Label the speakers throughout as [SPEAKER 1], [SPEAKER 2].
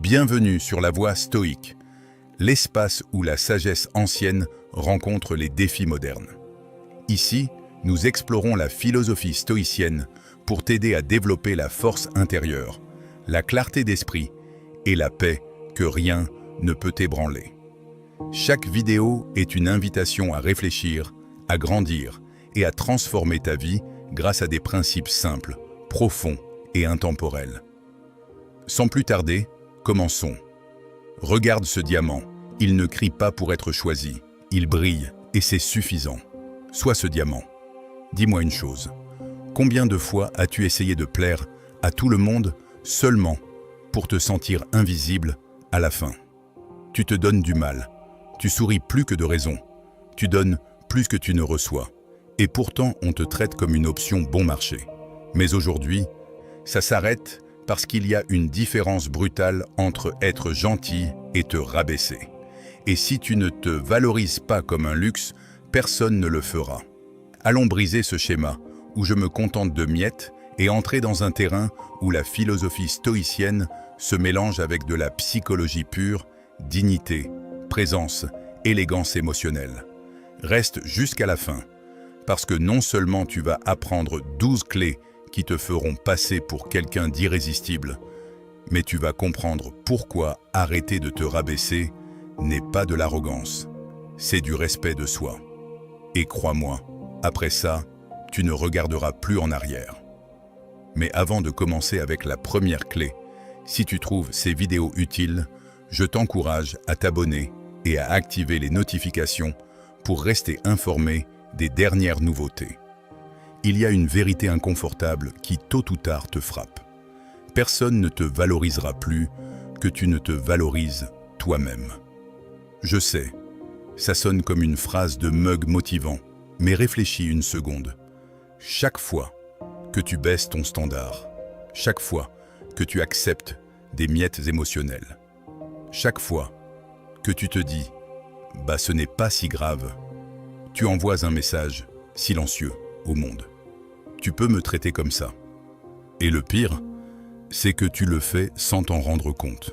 [SPEAKER 1] Bienvenue sur la voie stoïque, l'espace où la sagesse ancienne rencontre les défis modernes. Ici, nous explorons la philosophie stoïcienne pour t'aider à développer la force intérieure, la clarté d'esprit et la paix que rien ne peut ébranler. Chaque vidéo est une invitation à réfléchir, à grandir et à transformer ta vie grâce à des principes simples, profonds et intemporels. Sans plus tarder, commençons. Regarde ce diamant, il ne crie pas pour être choisi, il brille et c'est suffisant. Sois ce diamant. Dis-moi une chose, combien de fois as-tu essayé de plaire à tout le monde seulement pour te sentir invisible à la fin? Tu te donnes du mal, tu souris plus que de raison, tu donnes plus que tu ne reçois, et pourtant on te traite comme une option bon marché. Mais aujourd'hui, ça s'arrête parce qu'il y a une différence brutale entre être gentil et te rabaisser. Et si tu ne te valorises pas comme un luxe, personne ne le fera. Allons briser ce schéma où je me contente de miettes et entrer dans un terrain où la philosophie stoïcienne se mélange avec de la psychologie pure, dignité, présence, élégance émotionnelle. Reste jusqu'à la fin, parce que non seulement tu vas apprendre 12 clés qui te feront passer pour quelqu'un d'irrésistible, mais tu vas comprendre pourquoi arrêter de te rabaisser n'est pas de l'arrogance, c'est du respect de soi. Et crois-moi, après ça, tu ne regarderas plus en arrière. Mais avant de commencer avec la première clé, si tu trouves ces vidéos utiles, je t'encourage à t'abonner et à activer les notifications pour rester informé des dernières nouveautés. Il y a une vérité inconfortable qui tôt ou tard te frappe. Personne ne te valorisera plus que tu ne te valorises toi-même. Je sais, ça sonne comme une phrase de mug motivant, mais réfléchis une seconde. Chaque fois que tu baisses ton standard, chaque fois que tu acceptes des miettes émotionnelles, chaque fois que tu te dis « bah ce n'est pas si grave », tu envoies un message silencieux au monde. Tu peux me traiter comme ça. Et le pire, c'est que tu le fais sans t'en rendre compte.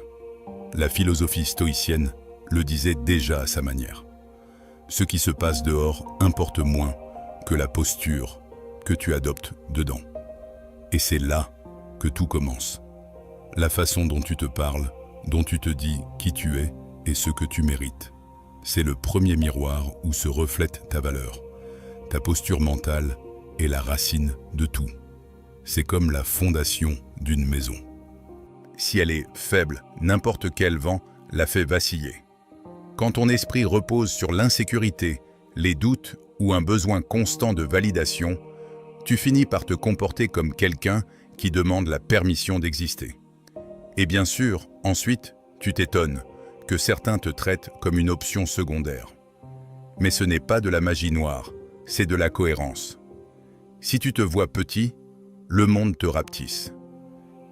[SPEAKER 1] La philosophie stoïcienne le disait déjà à sa manière. Ce qui se passe dehors importe moins que la posture que tu adoptes dedans. Et c'est là que tout commence. La façon dont tu te parles, dont tu te dis qui tu es et ce que tu mérites. C'est le premier miroir où se reflète ta valeur. Ta posture mentale est la racine de tout. C'est comme la fondation d'une maison. Si elle est faible, n'importe quel vent la fait vaciller. Quand ton esprit repose sur l'insécurité, les doutes ou un besoin constant de validation, tu finis par te comporter comme quelqu'un qui demande la permission d'exister. Et bien sûr, ensuite, tu t'étonnes que certains te traitent comme une option secondaire. Mais ce n'est pas de la magie noire, c'est de la cohérence. Si tu te vois petit, le monde te rapetisse.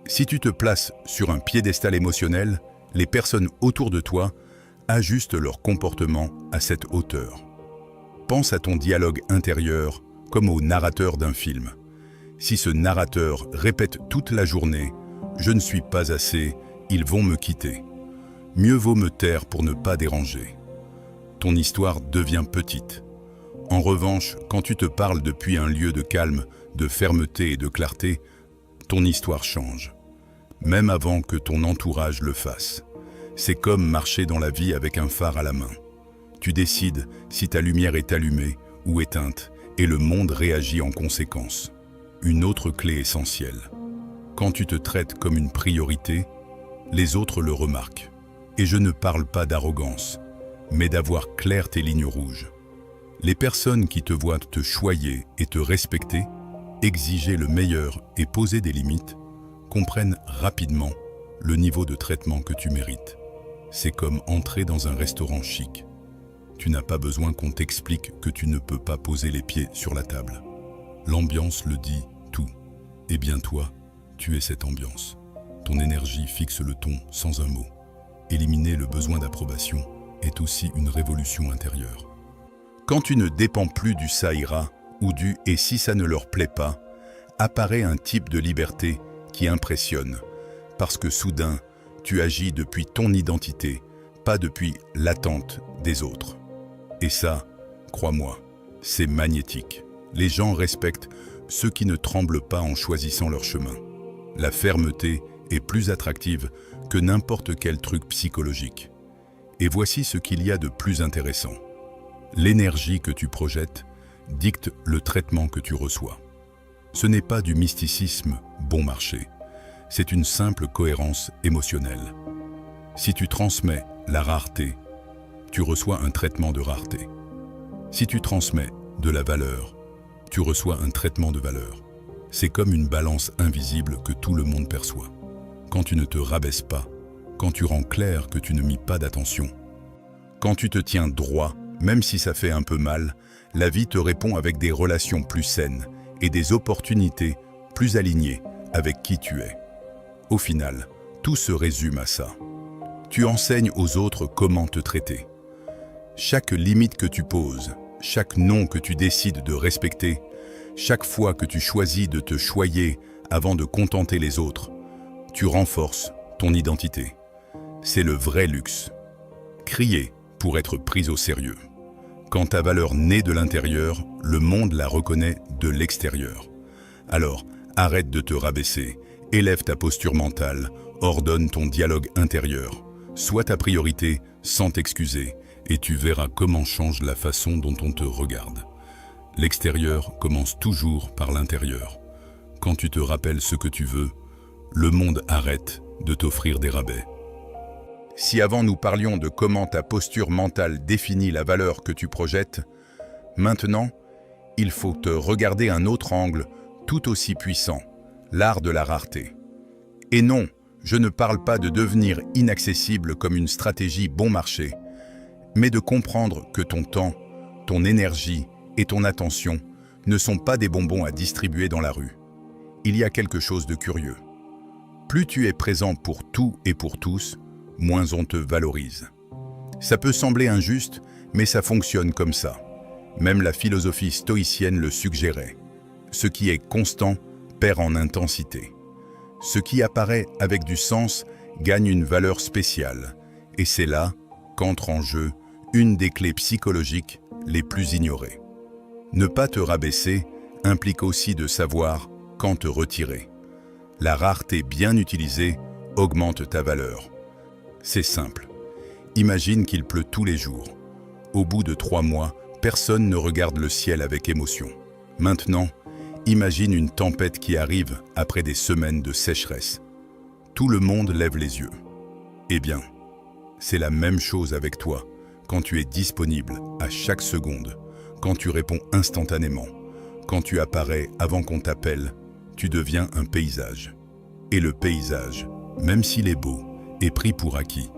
[SPEAKER 1] Si tu te places sur un piédestal émotionnel, les personnes autour de toi ajustent leur comportement à cette hauteur. Pense à ton dialogue intérieur comme au narrateur d'un film. Si ce narrateur répète toute la journée « Je ne suis pas assez, ils vont me quitter », mieux vaut me taire pour ne pas déranger. Ton histoire devient petite. En revanche, quand tu te parles depuis un lieu de calme, de fermeté et de clarté, ton histoire change, même avant que ton entourage le fasse. C'est comme marcher dans la vie avec un phare à la main. Tu décides si ta lumière est allumée ou éteinte, et le monde réagit en conséquence. Une autre clé essentielle. Quand tu te traites comme une priorité, les autres le remarquent. Et je ne parle pas d'arrogance, mais d'avoir clair tes lignes rouges. Les personnes qui te voient te choyer et te respecter, exiger le meilleur et poser des limites, comprennent rapidement le niveau de traitement que tu mérites. C'est comme entrer dans un restaurant chic. Tu n'as pas besoin qu'on t'explique que tu ne peux pas poser les pieds sur la table. L'ambiance le dit tout. Et bien toi, tu es cette ambiance. Ton énergie fixe le ton sans un mot. Éliminer le besoin d'approbation est aussi une révolution intérieure. Quand tu ne dépends plus du ça ira ou du « et si ça ne leur plaît pas », apparaît un type de liberté qui impressionne, parce que soudain, Tu agis depuis ton identité, pas depuis l'attente des autres. Et ça, crois-moi, c'est magnétique. Les gens respectent ceux qui ne tremblent pas en choisissant leur chemin. La fermeté est plus attractive que n'importe quel truc psychologique. Et voici ce qu'il y a de plus intéressant. L'énergie que tu projettes dicte le traitement que tu reçois. Ce n'est pas du mysticisme bon marché, c'est une simple cohérence émotionnelle. Si tu transmets la rareté, tu reçois un traitement de rareté. Si tu transmets de la valeur, tu reçois un traitement de valeur. C'est comme une balance invisible que tout le monde perçoit. Quand tu ne te rabaisses pas, quand tu rends clair que tu ne mis pas d'attention, quand tu te tiens droit, même si ça fait un peu mal, la vie te répond avec des relations plus saines et des opportunités plus alignées avec qui tu es. Au final, tout se résume à ça. Tu enseignes aux autres comment te traiter. Chaque limite que tu poses, chaque non que tu décides de respecter, chaque fois que tu choisis de te choyer avant de contenter les autres, tu renforces ton identité. C'est le vrai luxe. Crier pour être pris au sérieux. Quand ta valeur naît de l'intérieur, le monde la reconnaît de l'extérieur. Alors, arrête de te rabaisser, élève ta posture mentale, ordonne ton dialogue intérieur. Sois ta priorité sans t'excuser, et tu verras comment change la façon dont on te regarde. L'extérieur commence toujours par l'intérieur. Quand tu te rappelles ce que tu veux, le monde arrête de t'offrir des rabais. Si avant nous parlions de comment ta posture mentale définit la valeur que tu projettes, maintenant, il faut te regarder un autre angle tout aussi puissant, l'art de la rareté. Et non, je ne parle pas de devenir inaccessible comme une stratégie bon marché, mais de comprendre que ton temps, ton énergie et ton attention ne sont pas des bonbons à distribuer dans la rue. Il y a quelque chose de curieux. Plus tu es présent pour tout et pour tous, moins on te valorise. Ça peut sembler injuste, mais ça fonctionne comme ça. Même la philosophie stoïcienne le suggérait. Ce qui est constant perd en intensité. Ce qui apparaît avec du sens gagne une valeur spéciale. Et c'est là qu'entre en jeu une des clés psychologiques les plus ignorées. Ne pas te rabaisser implique aussi de savoir quand te retirer. La rareté bien utilisée augmente ta valeur. C'est simple. Imagine qu'il pleut tous les jours. Au bout de 3 mois, personne ne regarde le ciel avec émotion. Maintenant, imagine une tempête qui arrive après des semaines de sécheresse. Tout le monde lève les yeux. Eh bien, c'est la même chose avec toi quand tu es disponible à chaque seconde, quand tu réponds instantanément, quand tu apparais avant qu'on t'appelle, tu deviens un paysage. Et le paysage, même s'il est beau, est pris pour acquis.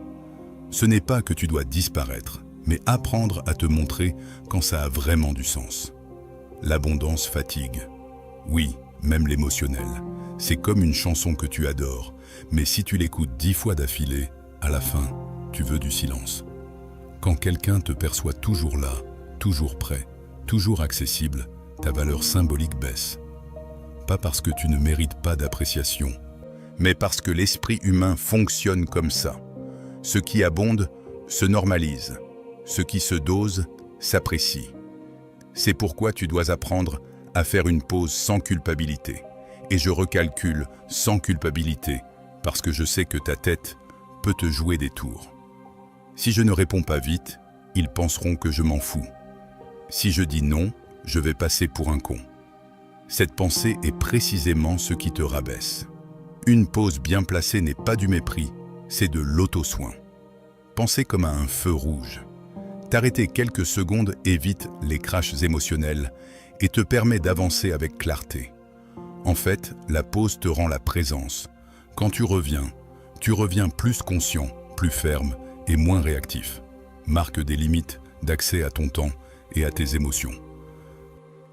[SPEAKER 1] Ce n'est pas que tu dois disparaître, mais apprendre à te montrer quand ça a vraiment du sens. L'abondance fatigue. Oui, même l'émotionnel. C'est comme une chanson que tu adores, mais si tu l'écoutes 10 fois d'affilée, à la fin, tu veux du silence. Quand quelqu'un te perçoit toujours là, toujours prêt, toujours accessible, ta valeur symbolique baisse. Pas parce que tu ne mérites pas d'appréciation, mais parce que l'esprit humain fonctionne comme ça. Ce qui abonde se normalise, ce qui se dose s'apprécie. C'est pourquoi tu dois apprendre à faire une pause sans culpabilité. Et je recalcule sans culpabilité, parce que je sais que ta tête peut te jouer des tours. Si je ne réponds pas vite, ils penseront que je m'en fous. Si je dis non, je vais passer pour un con. Cette pensée est précisément ce qui te rabaisse. Une pause bien placée n'est pas du mépris, c'est de l'auto-soin. Penser comme à un feu rouge. T'arrêter quelques secondes évite les crashs émotionnels et te permet d'avancer avec clarté. En fait, la pause te rend la présence. Quand tu reviens plus conscient, plus ferme et moins réactif. Marque des limites d'accès à ton temps et à tes émotions.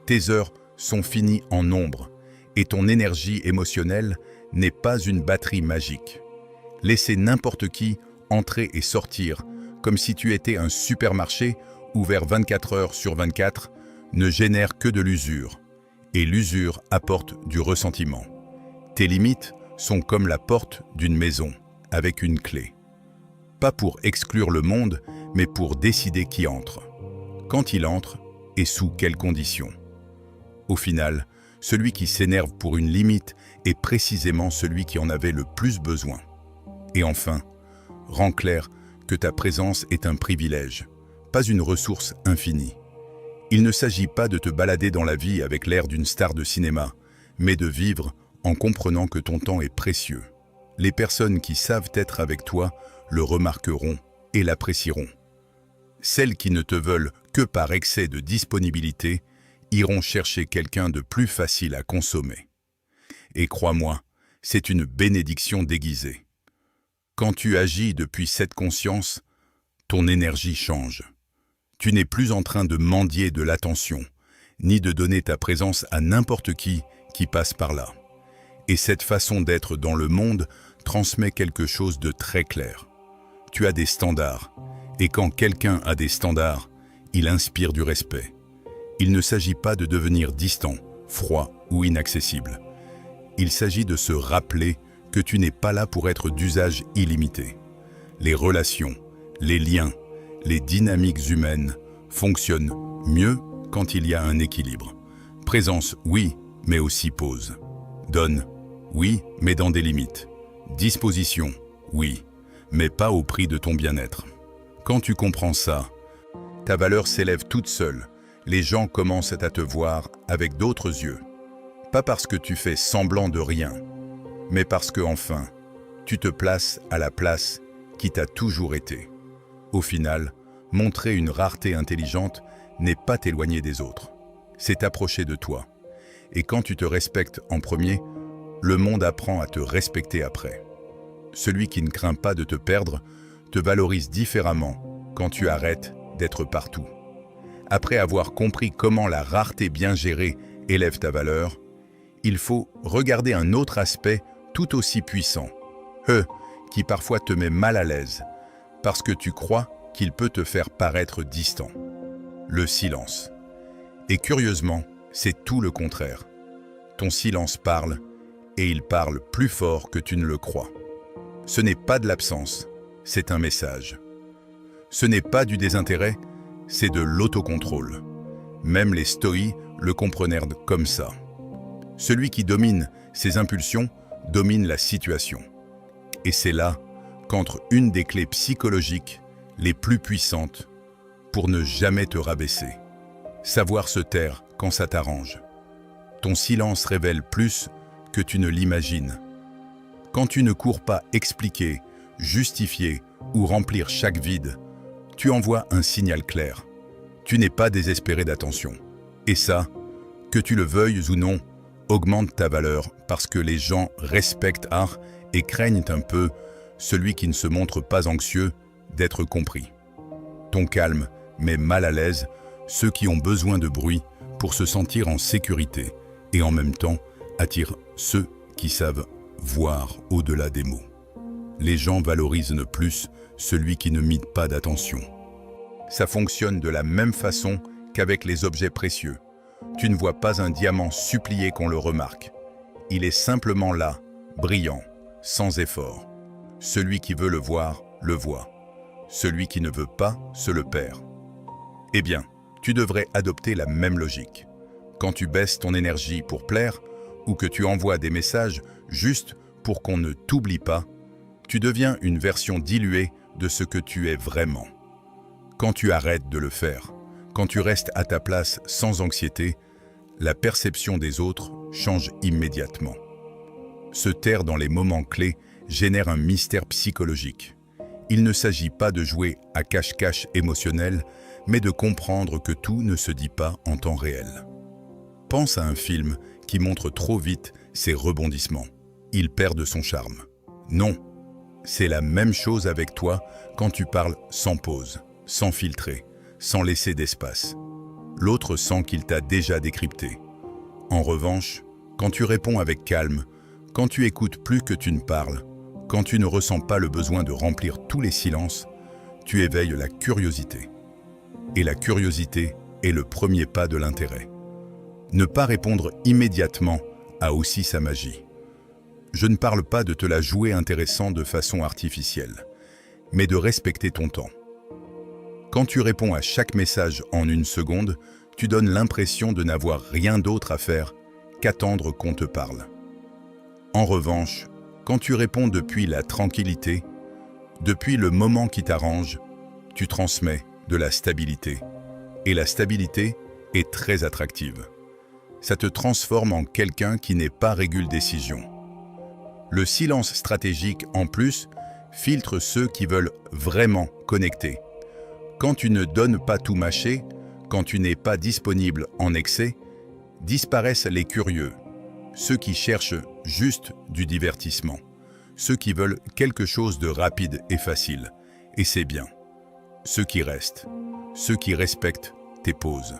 [SPEAKER 1] Tes heures sont finies en nombre et ton énergie émotionnelle n'est pas une batterie magique. Laisser n'importe qui entrer et sortir comme si tu étais un supermarché ouvert 24 heures sur 24 ne génère que de l'usure. Et l'usure apporte du ressentiment. Tes limites sont comme la porte d'une maison. avec une clé. Pas pour exclure le monde, mais pour décider qui entre. Quand il entre, et sous quelles conditions. Au final, celui qui s'énerve pour une limite est précisément celui qui en avait le plus besoin. Et enfin, rends clair que ta présence est un privilège, pas une ressource infinie. Il ne s'agit pas de te balader dans la vie avec l'air d'une star de cinéma, mais de vivre en comprenant que ton temps est précieux. Les personnes qui savent être avec toi le remarqueront et l'apprécieront. Celles qui ne te veulent que par excès de disponibilité iront chercher quelqu'un de plus facile à consommer. Et crois-moi, c'est une bénédiction déguisée. Quand tu agis depuis cette conscience, ton énergie change. Tu n'es plus en train de mendier de l'attention, ni de donner ta présence à n'importe qui passe par là. Et cette façon d'être dans le monde transmet quelque chose de très clair. Tu as des standards, et quand quelqu'un a des standards, il inspire du respect. Il ne s'agit pas de devenir distant, froid ou inaccessible. Il s'agit de se rappeler que tu n'es pas là pour être d'usage illimité. Les relations, les liens, les dynamiques humaines fonctionnent mieux quand il y a un équilibre. Présence, oui, mais aussi pause. Donne, oui, mais dans des limites. Disposition, oui, mais pas au prix de ton bien-être. Quand tu comprends ça, ta valeur s'élève toute seule. Les gens commencent à te voir avec d'autres yeux. Pas parce que tu fais semblant de rien, mais parce que, enfin, tu te places à la place qui t'a toujours été. Au final, montrer une rareté intelligente n'est pas t'éloigner des autres. C'est t'approcher de toi. Et quand tu te respectes en premier, le monde apprend à te respecter après. Celui qui ne craint pas de te perdre te valorise différemment quand tu arrêtes d'être partout. Après avoir compris comment la rareté bien gérée élève ta valeur, il faut regarder un autre aspect tout aussi puissant, qui parfois te met mal à l'aise, parce que tu crois qu'il peut te faire paraître distant. Le silence. Et curieusement, c'est tout le contraire. Ton silence parle, et il parle plus fort que tu ne le crois. Ce n'est pas de l'absence, c'est un message. Ce n'est pas du désintérêt, c'est de l'autocontrôle. Même les stoïs le comprenaient comme ça. Celui qui domine ses impulsions domine la situation. Et c'est là qu'entre une des clés psychologiques les plus puissantes pour ne jamais te rabaisser. Savoir se taire quand ça t'arrange. Ton silence révèle plus que tu ne l'imagines. Quand tu ne cours pas expliquer, justifier ou remplir chaque vide, tu envoies un signal clair. Tu n'es pas désespéré d'attention. Et ça, que tu le veuilles ou non, augmente ta valeur parce que les gens respectent et craignent un peu celui qui ne se montre pas anxieux d'être compris. Ton calme met mal à l'aise ceux qui ont besoin de bruit pour se sentir en sécurité et en même temps attire ceux qui savent voir au-delà des mots. Les gens valorisent le plus celui qui ne mite pas d'attention. Ça fonctionne de la même façon qu'avec les objets précieux. Tu ne vois pas un diamant supplier qu'on le remarque. Il est simplement là, brillant, sans effort. Celui qui veut le voir, le voit. Celui qui ne veut pas, se le perd. Eh bien, tu devrais adopter la même logique. Quand tu baisses ton énergie pour plaire, ou que tu envoies des messages juste pour qu'on ne t'oublie pas, tu deviens une version diluée de ce que tu es vraiment. Quand tu arrêtes de le faire, quand tu restes à ta place sans anxiété, la perception des autres change immédiatement. Se taire dans les moments clés génère un mystère psychologique. Il ne s'agit pas de jouer à cache-cache émotionnel, mais de comprendre que tout ne se dit pas en temps réel. Pense à un film qui montre trop vite ses rebondissements. Il perd de son charme. Non, c'est la même chose avec toi quand tu parles sans pause, sans filtrer, sans laisser d'espace. L'autre sent qu'il t'a déjà décrypté. En revanche, quand tu réponds avec calme, quand tu écoutes plus que tu ne parles, quand tu ne ressens pas le besoin de remplir tous les silences, tu éveilles la curiosité. Et la curiosité est le premier pas de l'intérêt. Ne pas répondre immédiatement a aussi sa magie. Je ne parle pas de te la jouer intéressant de façon artificielle, mais de respecter ton temps. Quand tu réponds à chaque message en 1 seconde, tu donnes l'impression de n'avoir rien d'autre à faire qu'attendre qu'on te parle. En revanche, quand tu réponds depuis la tranquillité, depuis le moment qui t'arrange, tu transmets de la stabilité. Et la stabilité est très attractive. Ça te transforme en quelqu'un qui n'est pas régule-décision. Le silence stratégique, en plus, filtre ceux qui veulent vraiment connecter. Quand tu ne donnes pas tout mâcher, quand tu n'es pas disponible en excès, disparaissent les curieux, ceux qui cherchent juste du divertissement, ceux qui veulent quelque chose de rapide et facile, et c'est bien. Ceux qui restent, ceux qui respectent tes pauses,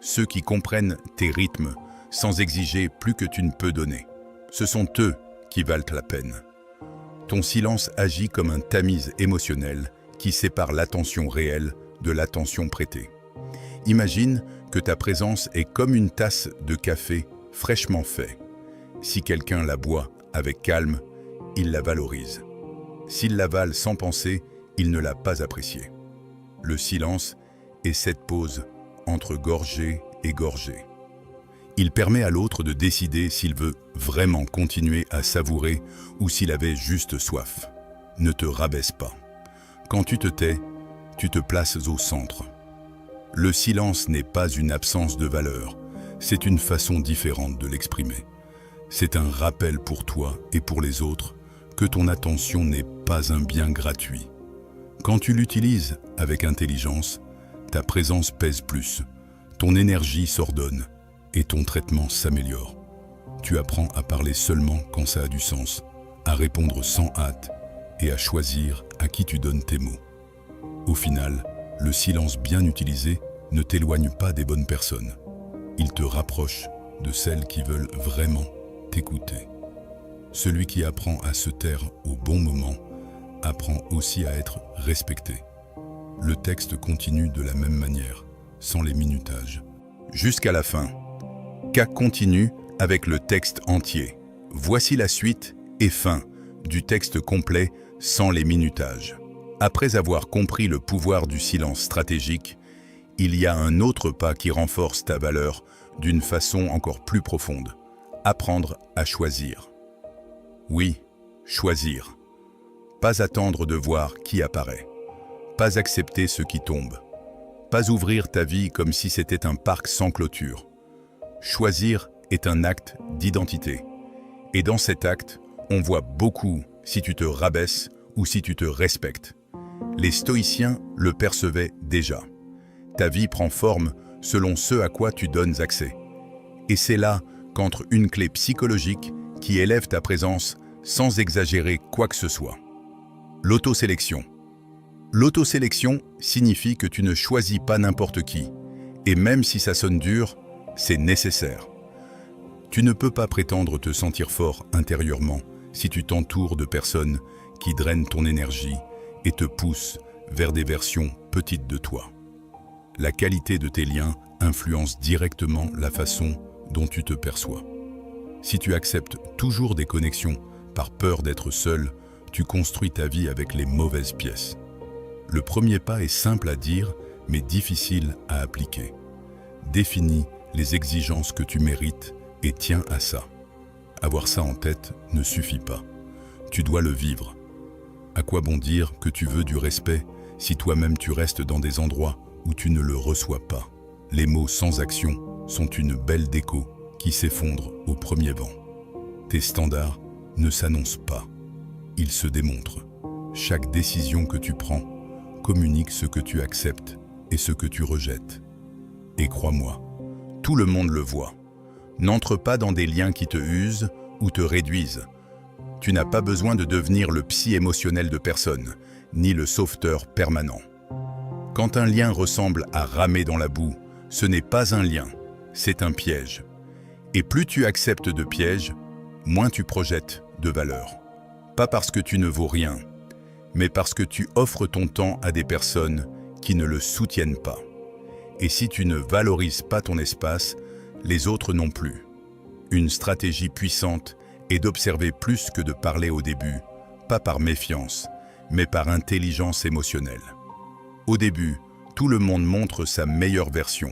[SPEAKER 1] ceux qui comprennent tes rythmes sans exiger plus que tu ne peux donner. Ce sont eux qui valent la peine. Ton silence agit comme un tamise émotionnel qui sépare l'attention réelle de l'attention prêtée. Imagine que ta présence est comme une tasse de café fraîchement fait. Si quelqu'un la boit avec calme, il la valorise. S'il l'avale sans penser, il ne l'a pas appréciée. Le silence est cette pause entre gorgée et gorgée. Il permet à l'autre de décider s'il veut vraiment continuer à savourer ou s'il avait juste soif. Ne te rabaisse pas. Quand tu te tais, tu te places au centre. Le silence n'est pas une absence de valeur, c'est une façon différente de l'exprimer. C'est un rappel pour toi et pour les autres que ton attention n'est pas un bien gratuit. Quand tu l'utilises avec intelligence, ta présence pèse plus, ton énergie s'ordonne et ton traitement s'améliore. Tu apprends à parler seulement quand ça a du sens, à répondre sans hâte et à choisir à qui tu donnes tes mots. Au final, le silence bien utilisé ne t'éloigne pas des bonnes personnes. Il te rapproche de celles qui veulent vraiment t'écouter. Celui qui apprend à se taire au bon moment apprend aussi à être respecté. Le texte continue de la même manière, sans les minutages. Jusqu'à la fin. K continue avec le texte entier. Voici la suite et fin du texte complet sans les minutages. Après avoir compris le pouvoir du silence stratégique, il y a un autre pas qui renforce ta valeur d'une façon encore plus profonde. Apprendre à choisir. Oui, choisir. Pas attendre de voir qui apparaît. Pas accepter ce qui tombe. Pas ouvrir ta vie comme si c'était un parc sans clôture. Choisir est un acte d'identité. Et dans cet acte, on voit beaucoup si tu te rabaisses ou si tu te respectes. Les stoïciens le percevaient déjà. Ta vie prend forme selon ce à quoi tu donnes accès. Et c'est là qu'entre une clé psychologique qui élève ta présence sans exagérer quoi que ce soit. L'autosélection. L'autosélection signifie que tu ne choisis pas n'importe qui. Et même si ça sonne dur, c'est nécessaire. Tu ne peux pas prétendre te sentir fort intérieurement si tu t'entoures de personnes qui drainent ton énergie et te poussent vers des versions petites de toi. La qualité de tes liens influence directement la façon dont tu te perçois. Si tu acceptes toujours des connexions par peur d'être seul, tu construis ta vie avec les mauvaises pièces. Le premier pas est simple à dire, mais difficile à appliquer. Définis les exigences que tu mérites et tiens à ça. Avoir ça en tête ne suffit pas. Tu dois le vivre. À quoi bon dire que tu veux du respect si toi-même tu restes dans des endroits où tu ne le reçois pas? Les mots sans action sont une belle déco qui s'effondre au premier vent. Tes standards ne s'annoncent pas. Ils se démontrent. Chaque décision que tu prends communique ce que tu acceptes et ce que tu rejettes. Et crois-moi, tout le monde le voit. N'entre pas dans des liens qui te usent ou te réduisent. Tu n'as pas besoin de devenir le psy émotionnel de personne, ni le sauveteur permanent. Quand un lien ressemble à ramer dans la boue, ce n'est pas un lien, c'est un piège. Et plus tu acceptes de pièges, moins tu projettes de valeur. Pas parce que tu ne vaux rien, mais parce que tu offres ton temps à des personnes qui ne le soutiennent pas. Et si tu ne valorises pas ton espace, les autres non plus. Une stratégie puissante et d'observer plus que de parler au début, pas par méfiance, mais par intelligence émotionnelle. Au début, tout le monde montre sa meilleure version,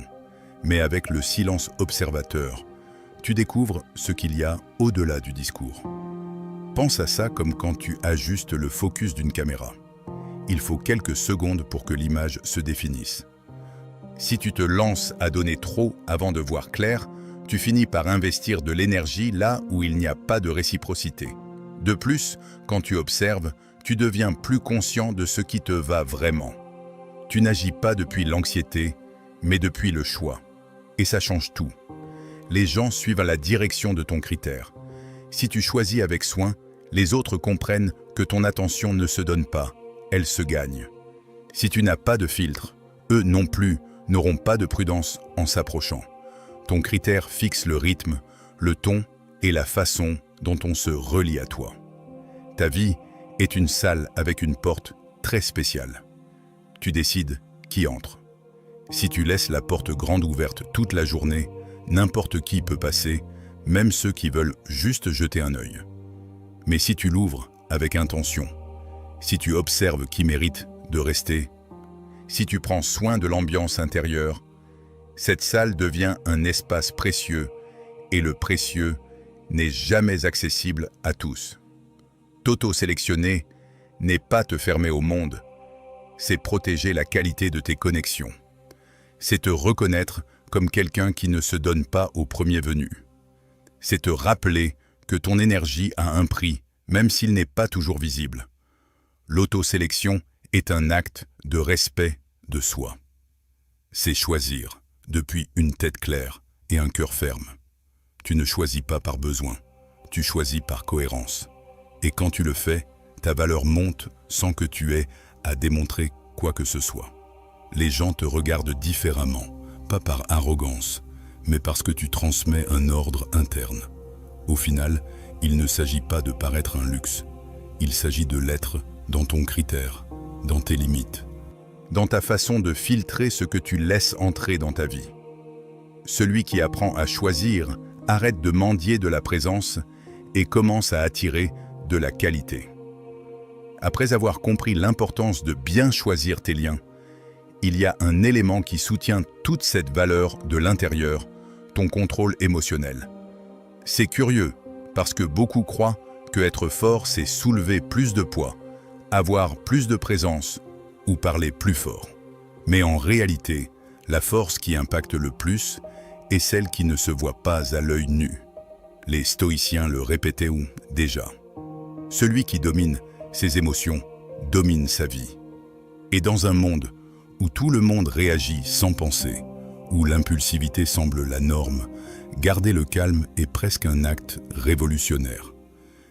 [SPEAKER 1] mais avec le silence observateur, tu découvres ce qu'il y a au-delà du discours. Pense à ça comme quand tu ajustes le focus d'une caméra. Il faut quelques secondes pour que l'image se définisse. Si tu te lances à donner trop avant de voir clair, tu finis par investir de l'énergie là où il n'y a pas de réciprocité. De plus, quand tu observes, tu deviens plus conscient de ce qui te va vraiment. Tu n'agis pas depuis l'anxiété, mais depuis le choix. Et ça change tout. Les gens suivent la direction de ton critère. Si tu choisis avec soin, les autres comprennent que ton attention ne se donne pas, elle se gagne. Si tu n'as pas de filtre, eux non plus n'auront pas de prudence en s'approchant. Ton critère fixe le rythme, le ton et la façon dont on se relie à toi. Ta vie est une salle avec une porte très spéciale. Tu décides qui entre. Si tu laisses la porte grande ouverte toute la journée, n'importe qui peut passer, même ceux qui veulent juste jeter un œil. Mais si tu l'ouvres avec intention, si tu observes qui mérite de rester, si tu prends soin de l'ambiance intérieure, cette salle devient un espace précieux et le précieux n'est jamais accessible à tous. T'auto-sélectionner n'est pas te fermer au monde, c'est protéger la qualité de tes connexions. C'est te reconnaître comme quelqu'un qui ne se donne pas au premier venu. C'est te rappeler que ton énergie a un prix, même s'il n'est pas toujours visible. L'autosélection est un acte de respect de soi. C'est choisir, depuis une tête claire et un cœur ferme. Tu ne choisis pas par besoin, tu choisis par cohérence. Et quand tu le fais, ta valeur monte sans que tu aies à démontrer quoi que ce soit. Les gens te regardent différemment, pas par arrogance, mais parce que tu transmets un ordre interne. Au final, il ne s'agit pas de paraître un luxe. Il s'agit de l'être dans ton critère, dans tes limites, dans ta façon de filtrer ce que tu laisses entrer dans ta vie. Celui qui apprend à choisir arrête de mendier de la présence et commence à attirer de la qualité. Après avoir compris l'importance de bien choisir tes liens, il y a un élément qui soutient toute cette valeur de l'intérieur, ton contrôle émotionnel. C'est curieux, parce que beaucoup croient que être fort, c'est soulever plus de poids, avoir plus de présence ou parler plus fort. Mais en réalité, la force qui impacte le plus est celle qui ne se voit pas à l'œil nu. Les stoïciens le répétaient déjà. Celui qui domine ses émotions domine sa vie. Et dans un monde où tout le monde réagit sans penser, où l'impulsivité semble la norme, garder le calme est presque un acte révolutionnaire.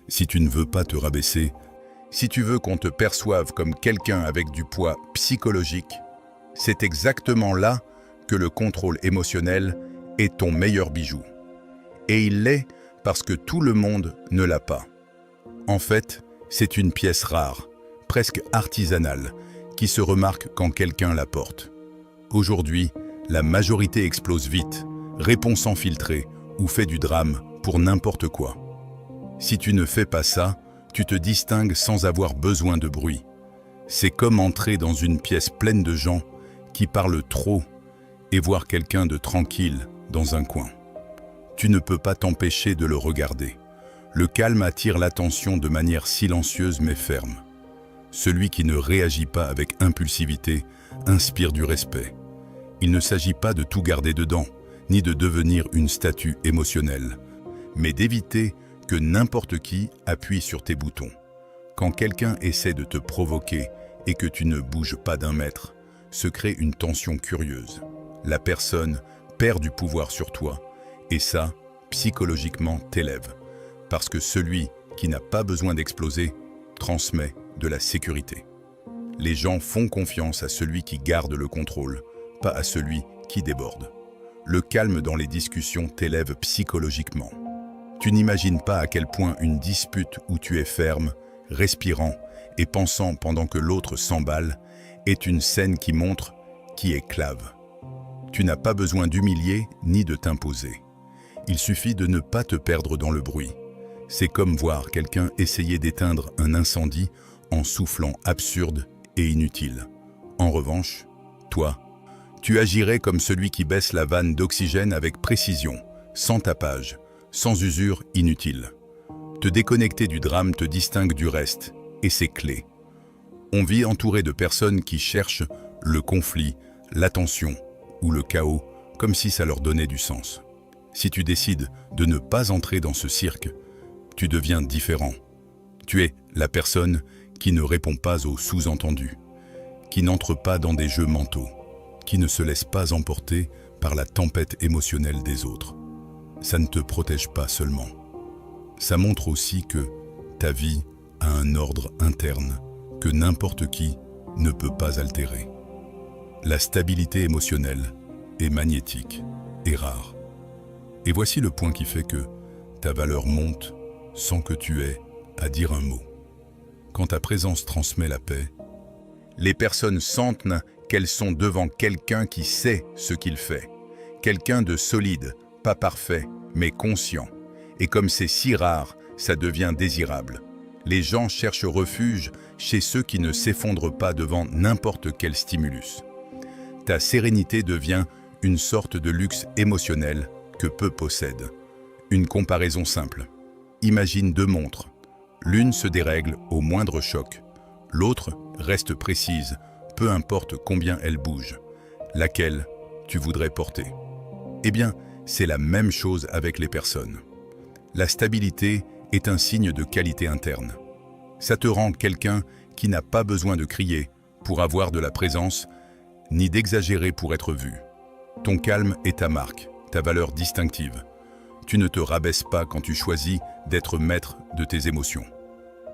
[SPEAKER 1] Si tu ne veux pas te rabaisser, si tu veux qu'on te perçoive comme quelqu'un avec du poids psychologique, c'est exactement là que le contrôle émotionnel est ton meilleur bijou. Et il l'est parce que tout le monde ne l'a pas. En fait, c'est une pièce rare, presque artisanale, qui se remarque quand quelqu'un la porte. Aujourd'hui, la majorité explose vite, répond sans filtrer ou fait du drame pour n'importe quoi. Si tu ne fais pas ça, tu te distingues sans avoir besoin de bruit. C'est comme entrer dans une pièce pleine de gens qui parlent trop et voir quelqu'un de tranquille dans un coin. Tu ne peux pas t'empêcher de le regarder. Le calme attire l'attention de manière silencieuse mais ferme. Celui qui ne réagit pas avec impulsivité inspire du respect. Il ne s'agit pas de tout garder dedans, ni de devenir une statue émotionnelle, mais d'éviter que n'importe qui appuie sur tes boutons. Quand quelqu'un essaie de te provoquer et que tu ne bouges pas d'un mètre, se crée une tension curieuse. La personne perd du pouvoir sur toi, et ça, psychologiquement, t'élève. Parce que celui qui n'a pas besoin d'exploser transmet de la sécurité. Les gens font confiance à celui qui garde le contrôle, pas à celui qui déborde. Le calme dans les discussions t'élève psychologiquement. Tu n'imagines pas à quel point une dispute où tu es ferme, respirant et pensant pendant que l'autre s'emballe est une scène qui montre qui est clave. Tu n'as pas besoin d'humilier ni de t'imposer. Il suffit de ne pas te perdre dans le bruit. C'est comme voir quelqu'un essayer d'éteindre un incendie en soufflant absurde et inutile. En revanche, toi, tu agirais comme celui qui baisse la vanne d'oxygène avec précision, sans tapage, sans usure inutile. Te déconnecter du drame te distingue du reste, et c'est clé. On vit entouré de personnes qui cherchent le conflit, l'attention ou le chaos, comme si ça leur donnait du sens. Si tu décides de ne pas entrer dans ce cirque, tu deviens différent. Tu es la personne qui ne répond pas aux sous-entendus, qui n'entre pas dans des jeux mentaux, qui ne se laisse pas emporter par la tempête émotionnelle des autres. Ça ne te protège pas seulement. Ça montre aussi que ta vie a un ordre interne que n'importe qui ne peut pas altérer. La stabilité émotionnelle est magnétique et rare. Et voici le point qui fait que ta valeur monte sans que tu aies à dire un mot. Quand ta présence transmet la paix, les personnes sentent qu'elles sont devant quelqu'un qui sait ce qu'il fait. Quelqu'un de solide, pas parfait, mais conscient. Et comme c'est si rare, ça devient désirable. Les gens cherchent refuge chez ceux qui ne s'effondrent pas devant n'importe quel stimulus. Ta sérénité devient une sorte de luxe émotionnel que peu possèdent. Une comparaison simple. Imagine deux montres. L'une se dérègle au moindre choc. L'autre reste précise, peu importe combien elle bouge. Laquelle tu voudrais porter? Eh bien, c'est la même chose avec les personnes. La stabilité est un signe de qualité interne. Ça te rend quelqu'un qui n'a pas besoin de crier pour avoir de la présence, ni d'exagérer pour être vu. Ton calme est ta marque, ta valeur distinctive. Tu ne te rabaisses pas quand tu choisis d'être maître de tes émotions.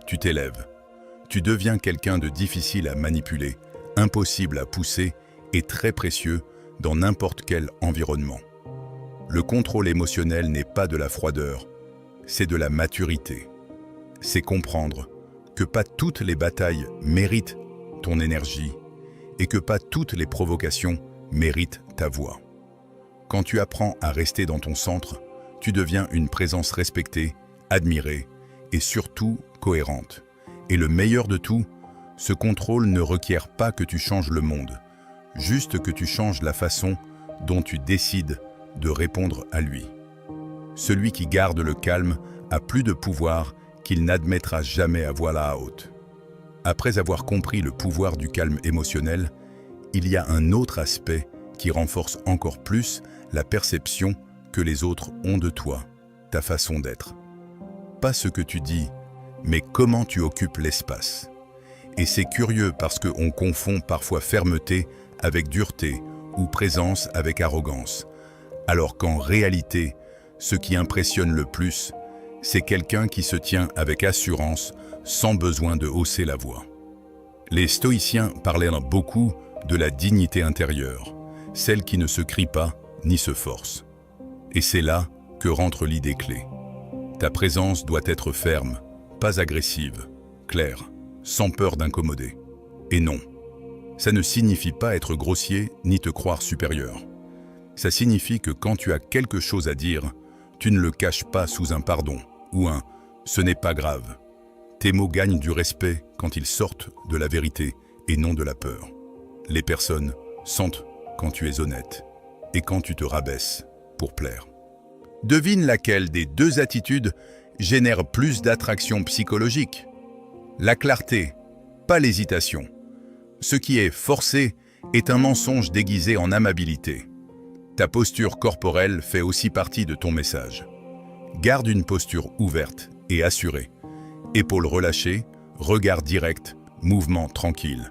[SPEAKER 1] Tu t'élèves. Tu deviens quelqu'un de difficile à manipuler, impossible à pousser et très précieux dans n'importe quel environnement. Le contrôle émotionnel n'est pas de la froideur, c'est de la maturité. C'est comprendre que pas toutes les batailles méritent ton énergie et que pas toutes les provocations méritent ta voix. Quand tu apprends à rester dans ton centre, tu deviens une présence respectée, admirée et surtout cohérente. Et le meilleur de tout, ce contrôle ne requiert pas que tu changes le monde, juste que tu changes la façon dont tu décides de répondre à lui. Celui qui garde le calme a plus de pouvoir qu'il n'admettra jamais à voix haute. Après avoir compris le pouvoir du calme émotionnel, il y a un autre aspect qui renforce encore plus la perception que les autres ont de toi, ta façon d'être. Pas ce que tu dis, mais comment tu occupes l'espace. Et c'est curieux parce qu'on confond parfois fermeté avec dureté ou présence avec arrogance, alors qu'en réalité, ce qui impressionne le plus, c'est quelqu'un qui se tient avec assurance sans besoin de hausser la voix. Les stoïciens parlaient beaucoup de la dignité intérieure, celle qui ne se crie pas ni se force. Et c'est là que rentre l'idée clé. Ta présence doit être ferme, pas agressive, claire, sans peur d'incommoder. Et non, ça ne signifie pas être grossier ni te croire supérieur. Ça signifie que quand tu as quelque chose à dire, tu ne le caches pas sous un pardon ou un « ce n'est pas grave ». Tes mots gagnent du respect quand ils sortent de la vérité et non de la peur. Les personnes sentent quand tu es honnête et quand tu te rabaisses pour plaire. Devine laquelle des deux attitudes génère plus d'attraction psychologique. La clarté, pas l'hésitation. Ce qui est forcé est un mensonge déguisé en amabilité. Ta posture corporelle fait aussi partie de ton message. Garde une posture ouverte et assurée. Épaules relâchées, regard direct, mouvement tranquille.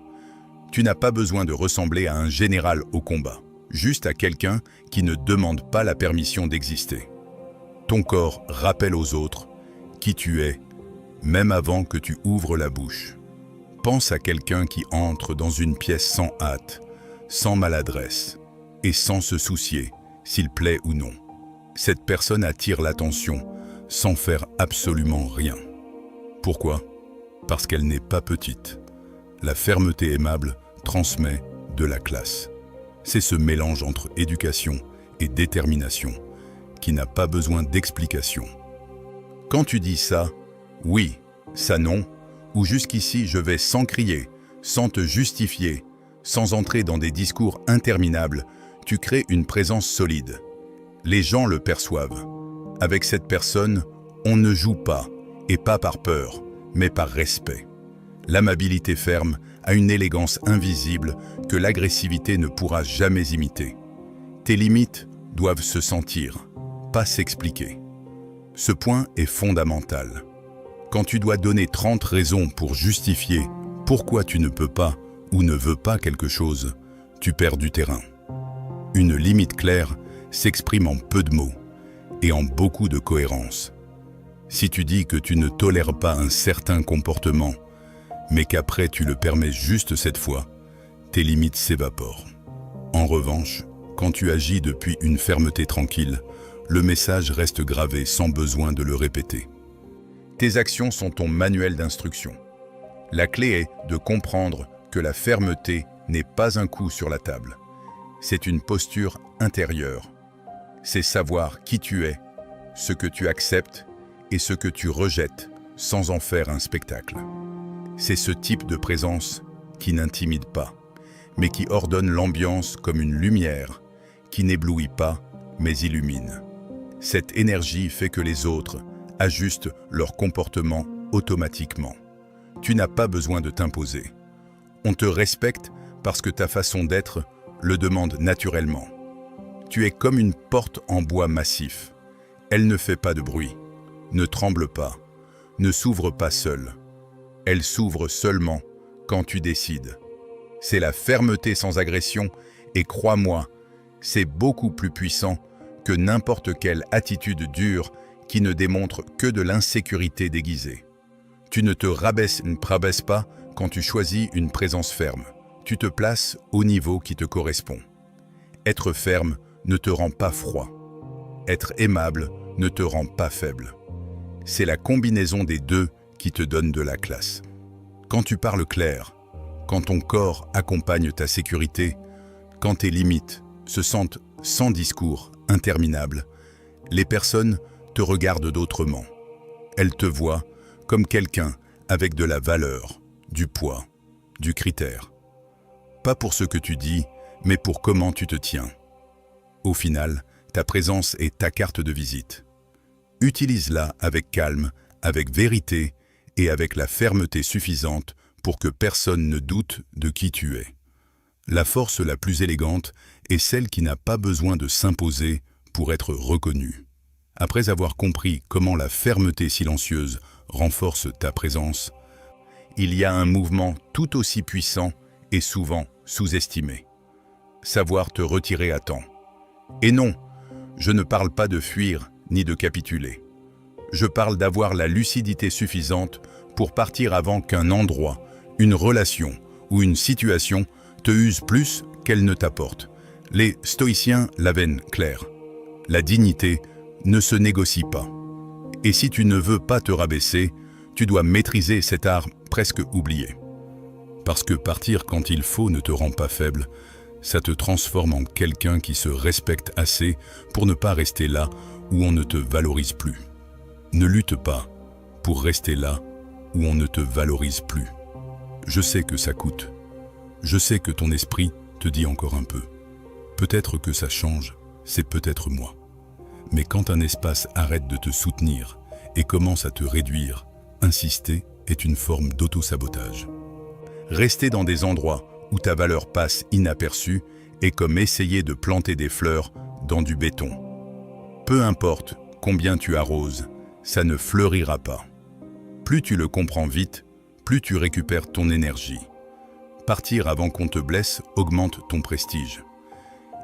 [SPEAKER 1] Tu n'as pas besoin de ressembler à un général au combat, juste à quelqu'un qui ne demande pas la permission d'exister. Ton corps rappelle aux autres qui tu es, même avant que tu ouvres la bouche. Pense à quelqu'un qui entre dans une pièce sans hâte, sans maladresse, et sans se soucier s'il plaît ou non. Cette personne attire l'attention sans faire absolument rien. Pourquoi? Parce qu'elle n'est pas petite. La fermeté aimable transmet de la classe. C'est ce mélange entre éducation et détermination qui n'a pas besoin d'explication. Quand tu dis ça, oui, ça non, ou jusqu'ici je vais sans crier, sans te justifier, sans entrer dans des discours interminables, tu crées une présence solide. Les gens le perçoivent. Avec cette personne, on ne joue pas, et pas par peur, mais par respect. L'amabilité ferme a une élégance invisible que l'agressivité ne pourra jamais imiter. Tes limites doivent se sentir, pas s'expliquer. Ce point est fondamental. Quand tu dois donner 30 raisons pour justifier pourquoi tu ne peux pas ou ne veux pas quelque chose, tu perds du terrain. Une limite claire s'exprime en peu de mots et en beaucoup de cohérence. Si tu dis que tu ne tolères pas un certain comportement, mais qu'après tu le permets juste cette fois, tes limites s'évaporent. En revanche, quand tu agis depuis une fermeté tranquille, le message reste gravé sans besoin de le répéter. Tes actions sont ton manuel d'instruction. La clé est de comprendre que la fermeté n'est pas un coup sur la table. C'est une posture intérieure. C'est savoir qui tu es, ce que tu acceptes et ce que tu rejettes sans en faire un spectacle. C'est ce type de présence qui n'intimide pas, mais qui ordonne l'ambiance comme une lumière, qui n'éblouit pas, mais illumine. Cette énergie fait que les autres ajustent leur comportement automatiquement. Tu n'as pas besoin de t'imposer. On te respecte parce que ta façon d'être le demande naturellement. Tu es comme une porte en bois massif. Elle ne fait pas de bruit, ne tremble pas, ne s'ouvre pas seule. Elle s'ouvre seulement quand tu décides. C'est la fermeté sans agression et crois-moi, c'est beaucoup plus puissant que n'importe quelle attitude dure qui ne démontre que de l'insécurité déguisée. Tu ne te rabaisses pas quand tu choisis une présence ferme. Tu te places au niveau qui te correspond. Être ferme ne te rend pas froid. Être aimable ne te rend pas faible. C'est la combinaison des deux qui te donne de la classe. Quand tu parles clair, quand ton corps accompagne ta sécurité, quand tes limites se sentent sans discours interminable, les personnes te regardent d'autrement. Elles te voient comme quelqu'un avec de la valeur, du poids, du critère. Pas pour ce que tu dis, mais pour comment tu te tiens. Au final, ta présence est ta carte de visite. Utilise-la avec calme, avec vérité et avec la fermeté suffisante pour que personne ne doute de qui tu es. La force la plus élégante est celle qui n'a pas besoin de s'imposer pour être reconnue. Après avoir compris comment la fermeté silencieuse renforce ta présence, il y a un mouvement tout aussi puissant et souvent sous-estimé. Savoir te retirer à temps. Et non, je ne parle pas de fuir ni de capituler. Je parle d'avoir la lucidité suffisante pour partir avant qu'un endroit, une relation ou une situation te use plus qu'elle ne t'apporte. Les stoïciens l'avaient clair. La dignité ne se négocie pas. Et si tu ne veux pas te rabaisser, tu dois maîtriser cet art presque oublié. Parce que partir quand il faut ne te rend pas faible, ça te transforme en quelqu'un qui se respecte assez pour ne pas rester là où on ne te valorise plus. Ne lutte pas pour rester là où on ne te valorise plus. Je sais que ça coûte. Je sais que ton esprit te dit encore un peu. Peut-être que ça change, c'est peut-être moi. Mais quand un espace arrête de te soutenir et commence à te réduire, insister est une forme d'auto-sabotage. Rester dans des endroits où ta valeur passe inaperçue est comme essayer de planter des fleurs dans du béton. Peu importe combien tu arroses, ça ne fleurira pas. Plus tu le comprends vite, plus tu récupères ton énergie. Partir avant qu'on te blesse augmente ton prestige.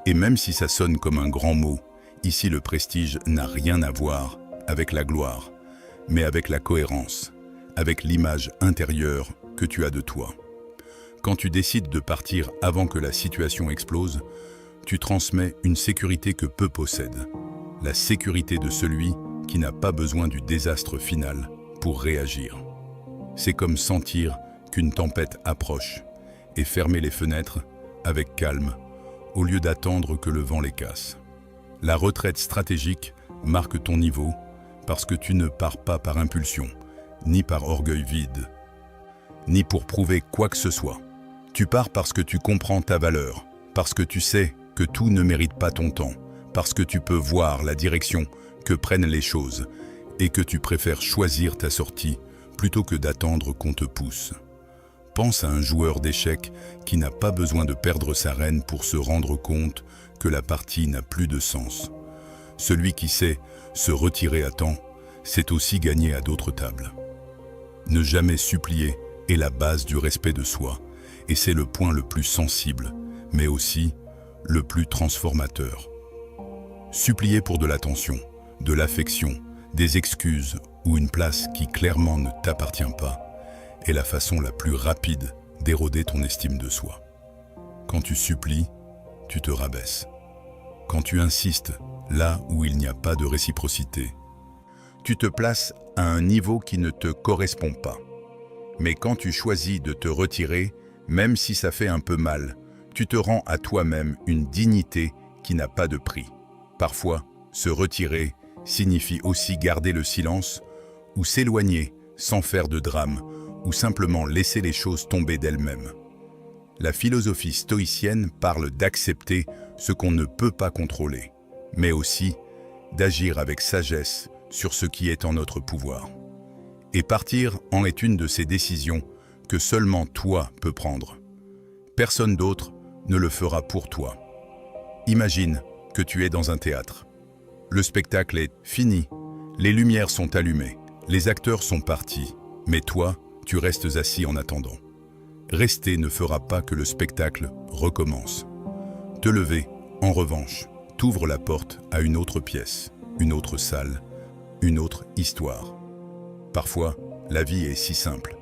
[SPEAKER 1] Et même si ça sonne comme un grand mot, ici le prestige n'a rien à voir avec la gloire, mais avec la cohérence, avec l'image intérieure que tu as de toi. Quand tu décides de partir avant que la situation explose, tu transmets une sécurité que peu possèdent, la sécurité de celui qui n'a pas besoin du désastre final pour réagir. C'est comme sentir qu'une tempête approche et fermer les fenêtres avec calme au lieu d'attendre que le vent les casse. La retraite stratégique marque ton niveau Parce que tu ne pars pas par impulsion, ni par orgueil vide, ni pour prouver quoi que ce soit. Tu pars parce que tu comprends ta valeur, parce que tu sais que tout ne mérite pas ton temps, parce que tu peux voir la direction que prennent les choses et que tu préfères choisir ta sortie plutôt que d'attendre qu'on te pousse. Pense à un joueur d'échecs qui n'a pas besoin de perdre sa reine pour se rendre compte que la partie n'a plus de sens. Celui qui sait se retirer à temps, c'est aussi gagner à d'autres tables. Ne jamais supplier est la base du respect de soi, et c'est le point le plus sensible, mais aussi le plus transformateur. Supplier pour de l'attention, de l'affection, des excuses ou une place qui clairement ne t'appartient pas est la façon la plus rapide d'éroder ton estime de soi. Quand tu supplies, tu te rabaisses. Quand tu insistes là où il n'y a pas de réciprocité, tu te places à un niveau qui ne te correspond pas. Mais quand tu choisis de te retirer, même si ça fait un peu mal, tu te rends à toi-même une dignité qui n'a pas de prix. Parfois, se retirer signifie aussi garder le silence ou s'éloigner sans faire de drame ou simplement laisser les choses tomber d'elles-mêmes. La philosophie stoïcienne parle d'accepter ce qu'on ne peut pas contrôler, mais aussi d'agir avec sagesse sur ce qui est en notre pouvoir. Et partir en est une de ces décisions que seulement toi peux prendre. Personne d'autre ne le fera pour toi. Imagine que tu es dans un théâtre. Le spectacle est fini, les lumières sont allumées, les acteurs sont partis, mais toi, tu restes assis en attendant. Rester ne fera pas que le spectacle recommence. Te lever, en revanche, t'ouvre la porte à une autre pièce, une autre salle, une autre histoire. Parfois, la vie est si simple,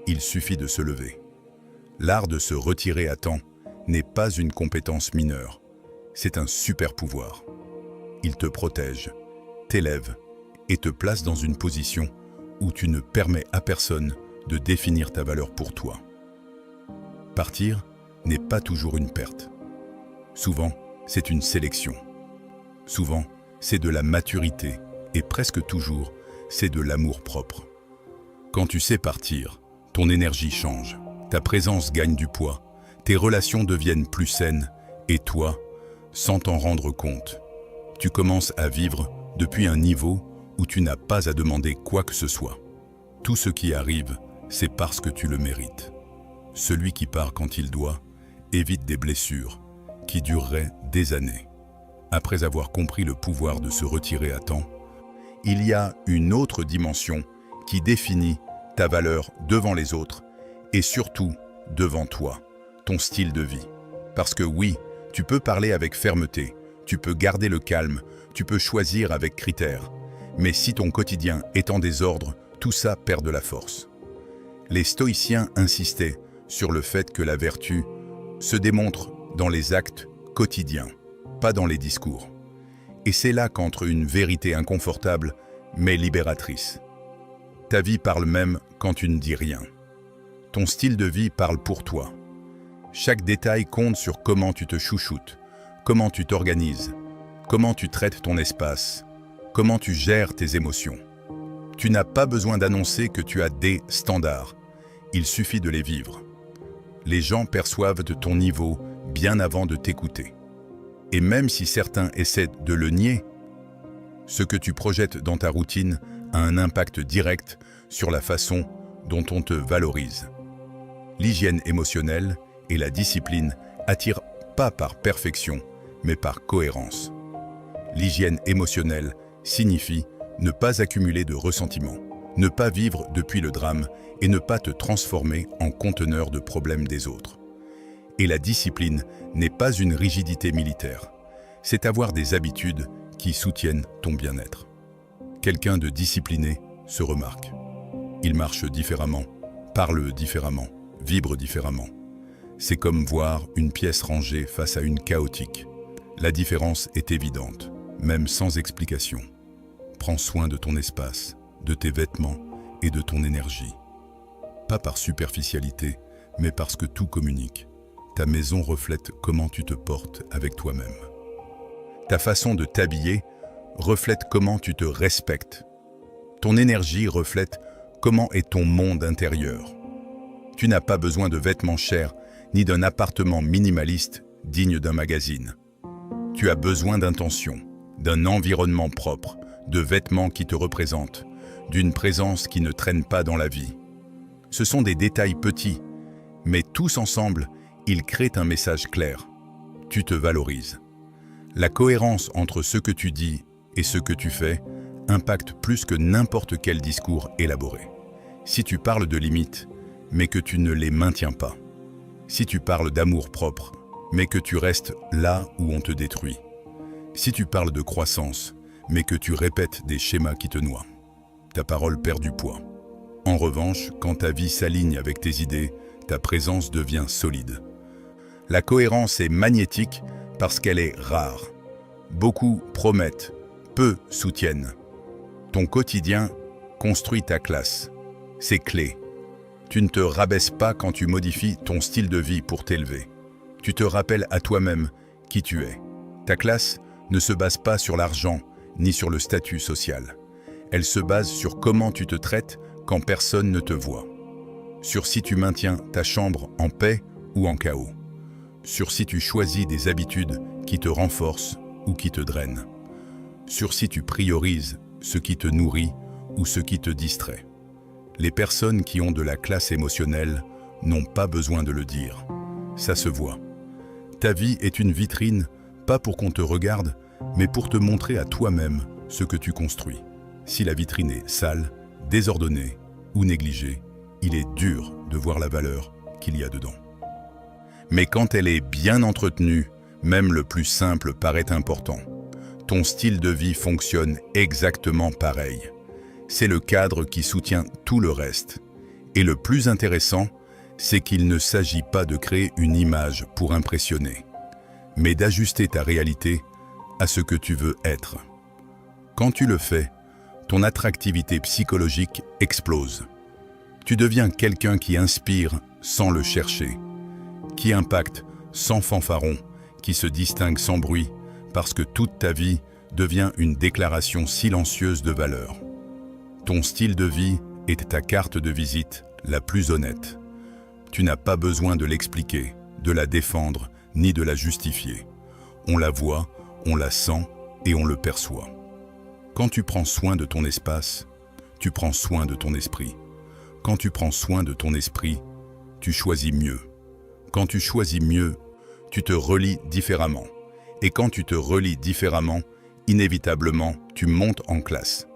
[SPEAKER 1] il suffit de se lever. L'art de se retirer à temps n'est pas une compétence mineure, c'est un super pouvoir. Il te protège, t'élève et te place dans une position où tu ne permets à personne de définir ta valeur pour toi. Partir n'est pas toujours une perte. Souvent, c'est une sélection. Souvent, c'est de la maturité et presque toujours, c'est de l'amour-propre. Quand tu sais partir, ton énergie change, ta présence gagne du poids, tes relations deviennent plus saines et toi, sans t'en rendre compte, tu commences à vivre depuis un niveau où tu n'as pas à demander quoi que ce soit. Tout ce qui arrive, c'est parce que tu le mérites. Celui qui part quand il doit évite des blessures qui dureraient des années. Après avoir compris le pouvoir de se retirer à temps, il y a une autre dimension qui définit ta valeur devant les autres et surtout devant toi, ton style de vie. Parce que oui, tu peux parler avec fermeté, tu peux garder le calme, tu peux choisir avec critères, mais si ton quotidien est en désordre, tout ça perd de la force. Les stoïciens insistaient sur le fait que la vertu se démontre dans les actes quotidiens, pas dans les discours. Et c'est là qu'entre une vérité inconfortable, mais libératrice. Ta vie parle même quand tu ne dis rien. Ton style de vie parle pour toi. Chaque détail compte sur comment tu te chouchoutes, comment tu t'organises, comment tu traites ton espace, comment tu gères tes émotions. Tu n'as pas besoin d'annoncer que tu as des standards, il suffit de les vivre. Les gens perçoivent de ton niveau bien avant de t'écouter. Et même si certains essaient de le nier, ce que tu projettes dans ta routine a un impact direct sur la façon dont on te valorise. L'hygiène émotionnelle et la discipline attirent pas par perfection, mais par cohérence. L'hygiène émotionnelle signifie ne pas accumuler de ressentiment, ne pas vivre depuis le drame et ne pas te transformer en conteneur de problèmes des autres. Et la discipline n'est pas une rigidité militaire, c'est avoir des habitudes qui soutiennent ton bien-être. Quelqu'un de discipliné se remarque. Il marche différemment, parle différemment, vibre différemment. C'est comme voir une pièce rangée face à une chaotique. La différence est évidente, même sans explication. Prends soin de ton espace, de tes vêtements et de ton énergie. Pas par superficialité, mais parce que tout communique. Ta maison reflète comment tu te portes avec toi-même. Ta façon de t'habiller reflète comment tu te respectes. Ton énergie reflète comment est ton monde intérieur. Tu n'as pas besoin de vêtements chers ni d'un appartement minimaliste digne d'un magazine. Tu as besoin d'intention, d'un environnement propre, de vêtements qui te représentent, d'une présence qui ne traîne pas dans la vie. Ce sont des détails petits, mais tous ensemble, ils créent un message clair. Tu te valorises. La cohérence entre ce que tu dis et ce que tu fais impacte plus que n'importe quel discours élaboré. Si tu parles de limites, mais que tu ne les maintiens pas. Si tu parles d'amour propre, mais que tu restes là où on te détruit. Si tu parles de croissance, mais que tu répètes des schémas qui te noient. Ta parole perd du poids. En revanche, quand ta vie s'aligne avec tes idées, ta présence devient solide. La cohérence est magnétique parce qu'elle est rare. Beaucoup promettent, peu soutiennent. Ton quotidien construit ta classe. C'est clé. Tu ne te rabaisses pas quand tu modifies ton style de vie pour t'élever. Tu te rappelles à toi-même qui tu es. Ta classe ne se base pas sur l'argent ni sur le statut social. Elle se base sur comment tu te traites quand personne ne te voit. Sur si tu maintiens ta chambre en paix ou en chaos. Sur si tu choisis des habitudes qui te renforcent ou qui te drainent. Sur si tu priorises ce qui te nourrit ou ce qui te distrait. Les personnes qui ont de la classe émotionnelle n'ont pas besoin de le dire. Ça se voit. Ta vie est une vitrine, pas pour qu'on te regarde, mais pour te montrer à toi-même ce que tu construis. Si la vitrine est sale, désordonnée ou négligée, il est dur de voir la valeur qu'il y a dedans. Mais quand elle est bien entretenue, même le plus simple paraît important. Ton style de vie fonctionne exactement pareil. C'est le cadre qui soutient tout le reste. Et le plus intéressant, c'est qu'il ne s'agit pas de créer une image pour impressionner, mais d'ajuster ta réalité à ce que tu veux être. Quand tu le fais, ton attractivité psychologique explose. Tu deviens quelqu'un qui inspire sans le chercher, qui impacte sans fanfaron, qui se distingue sans bruit, parce que toute ta vie devient une déclaration silencieuse de valeur. Ton style de vie est ta carte de visite la plus honnête. Tu n'as pas besoin de l'expliquer, de la défendre, ni de la justifier. On la voit, on la sent et on le perçoit. Quand tu prends soin de ton espace, tu prends soin de ton esprit. Quand tu prends soin de ton esprit, tu choisis mieux. Quand tu choisis mieux, tu te relis différemment. Et quand tu te relis différemment, inévitablement, tu montes en classe.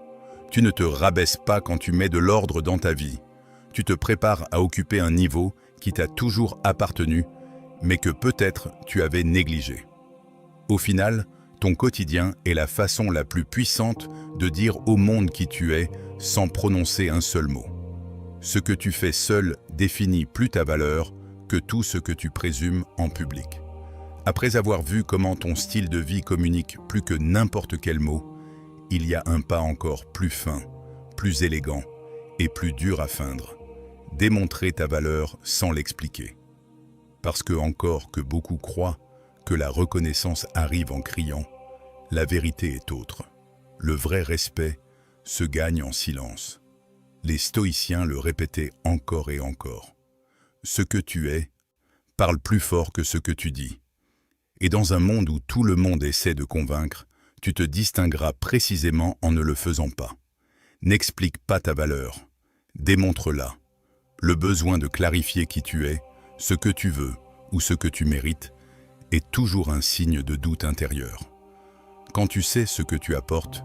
[SPEAKER 1] Tu ne te rabaisses pas quand tu mets de l'ordre dans ta vie. Tu te prépares à occuper un niveau qui t'a toujours appartenu, mais que peut-être tu avais négligé. Au final, ton quotidien est la façon la plus puissante de dire au monde qui tu es sans prononcer un seul mot. Ce que tu fais seul définit plus ta valeur que tout ce que tu présumes en public. Après avoir vu comment ton style de vie communique plus que n'importe quel mot, il y a un pas encore plus fin, plus élégant et plus dur à feindre. Démontrer ta valeur sans l'expliquer. Parce que encore que beaucoup croient que la reconnaissance arrive en criant, la vérité est autre. Le vrai respect se gagne en silence. Les stoïciens le répétaient encore et encore. Ce que tu es parle plus fort que ce que tu dis. Et dans un monde où tout le monde essaie de convaincre, tu te distingueras précisément en ne le faisant pas. N'explique pas ta valeur, démontre-la. Le besoin de clarifier qui tu es, ce que tu veux ou ce que tu mérites, est toujours un signe de doute intérieur. Quand tu sais ce que tu apportes,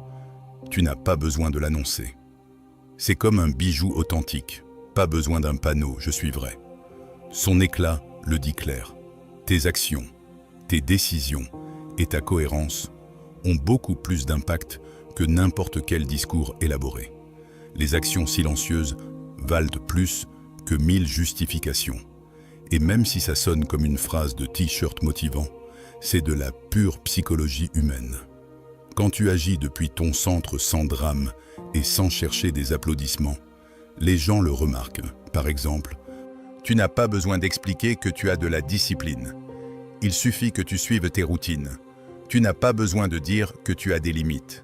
[SPEAKER 1] tu n'as pas besoin de l'annoncer. C'est comme un bijou authentique, pas besoin d'un panneau « Je suis vrai ». Son éclat le dit clair. Tes actions, tes décisions et ta cohérence ont beaucoup plus d'impact que n'importe quel discours élaboré. Les actions silencieuses valent plus que 1000 justifications. Et même si ça sonne comme une phrase de t-shirt motivant, c'est de la pure psychologie humaine. Quand tu agis depuis ton centre sans drame et sans chercher des applaudissements, les gens le remarquent. Par exemple, tu n'as pas besoin d'expliquer que tu as de la discipline. Il suffit que tu suives tes routines. Tu n'as pas besoin de dire que tu as des limites.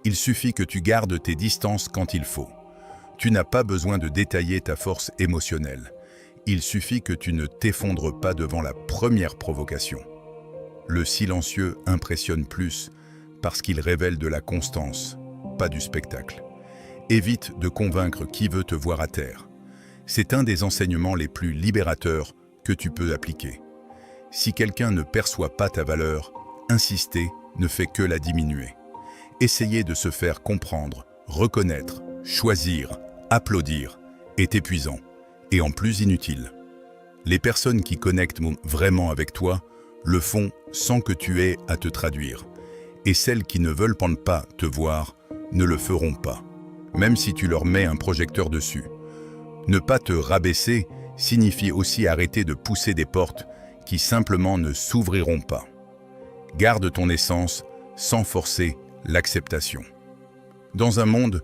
[SPEAKER 1] Il suffit que tu gardes tes distances quand il faut. Tu n'as pas besoin de détailler ta force émotionnelle. Il suffit que tu ne t'effondres pas devant la première provocation. Le silencieux impressionne plus parce qu'il révèle de la constance, pas du spectacle. Évite de convaincre qui veut te voir à terre. C'est un des enseignements les plus libérateurs que tu peux appliquer. Si quelqu'un ne perçoit pas ta valeur, insister ne fait que la diminuer. Essayer de se faire comprendre, reconnaître, choisir, applaudir est épuisant et en plus inutile. Les personnes qui connectent vraiment avec toi le font sans que tu aies à te traduire. Et celles qui ne veulent pas te voir ne le feront pas, même si tu leur mets un projecteur dessus. Ne pas te rabaisser signifie aussi arrêter de pousser des portes qui simplement ne s'ouvriront pas. Garde ton essence sans forcer l'acceptation. Dans un monde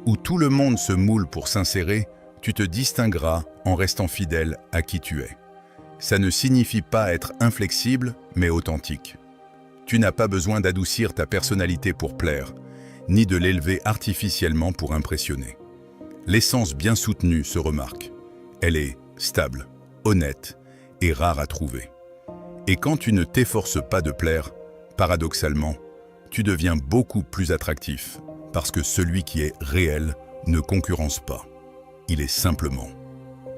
[SPEAKER 1] où tout le monde se moule pour s'insérer, tu te distingueras en restant fidèle à qui tu es. Ça ne signifie pas être inflexible, mais authentique. Tu n'as pas besoin d'adoucir ta personnalité pour plaire, ni de l'élever artificiellement pour impressionner. L'essence bien soutenue se remarque. Elle est stable, honnête et rare à trouver. Et quand tu ne t'efforces pas de plaire, paradoxalement, tu deviens beaucoup plus attractif, parce que celui qui est réel ne concurrence pas. Il est simplement.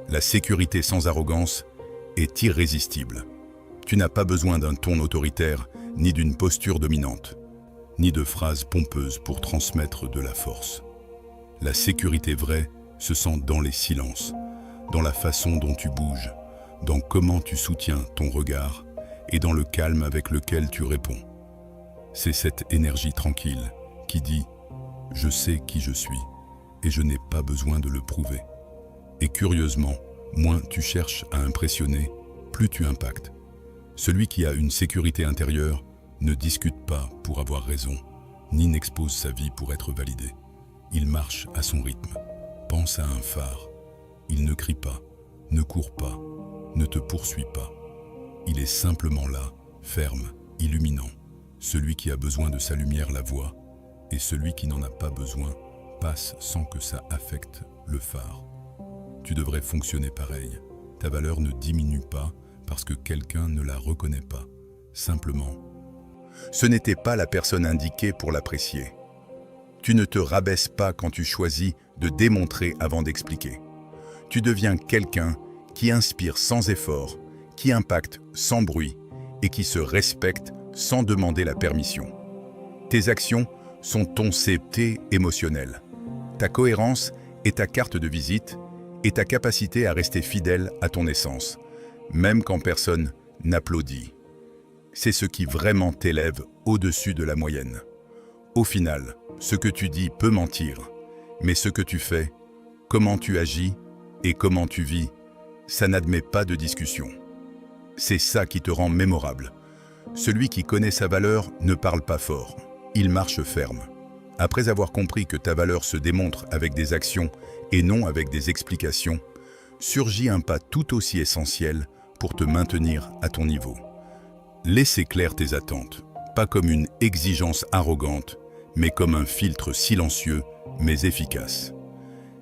[SPEAKER 1] La sécurité sans arrogance est irrésistible. Tu n'as pas besoin d'un ton autoritaire, ni d'une posture dominante, ni de phrases pompeuses pour transmettre de la force. La sécurité vraie se sent dans les silences, dans la façon dont tu bouges, dans comment tu soutiens ton regard et dans le calme avec lequel tu réponds. C'est cette énergie tranquille qui dit « Je sais qui je suis et je n'ai pas besoin de le prouver ». Et curieusement, moins tu cherches à impressionner, plus tu impactes. Celui qui a une sécurité intérieure ne discute pas pour avoir raison, ni n'expose sa vie pour être validé. Il marche à son rythme, pense à un phare. Il ne crie pas, ne court pas, ne te poursuit pas. Il est simplement là, ferme, illuminant. Celui qui a besoin de sa lumière la voit, et celui qui n'en a pas besoin passe sans que ça affecte le phare. Tu devrais fonctionner pareil. Ta valeur ne diminue pas parce que quelqu'un ne la reconnaît pas. Simplement, ce n'était pas la personne indiquée pour l'apprécier. Tu ne te rabaisses pas quand tu choisis de démontrer avant d'expliquer. Tu deviens quelqu'un qui inspire sans effort, qui impacte sans bruit et qui se respecte sans demander la permission. Tes actions sont ton CT émotionnel. Ta cohérence est ta carte de visite et ta capacité à rester fidèle à ton essence, même quand personne n'applaudit. C'est ce qui vraiment t'élève au-dessus de la moyenne. Au final, ce que tu dis peut mentir, mais ce que tu fais, comment tu agis et comment tu vis, ça n'admet pas de discussion. C'est ça qui te rend mémorable. Celui qui connaît sa valeur ne parle pas fort, il marche ferme. Après avoir compris que ta valeur se démontre avec des actions et non avec des explications, surgit un pas tout aussi essentiel pour te maintenir à ton niveau. Laissez claires tes attentes, pas comme une exigence arrogante, mais comme un filtre silencieux mais efficace.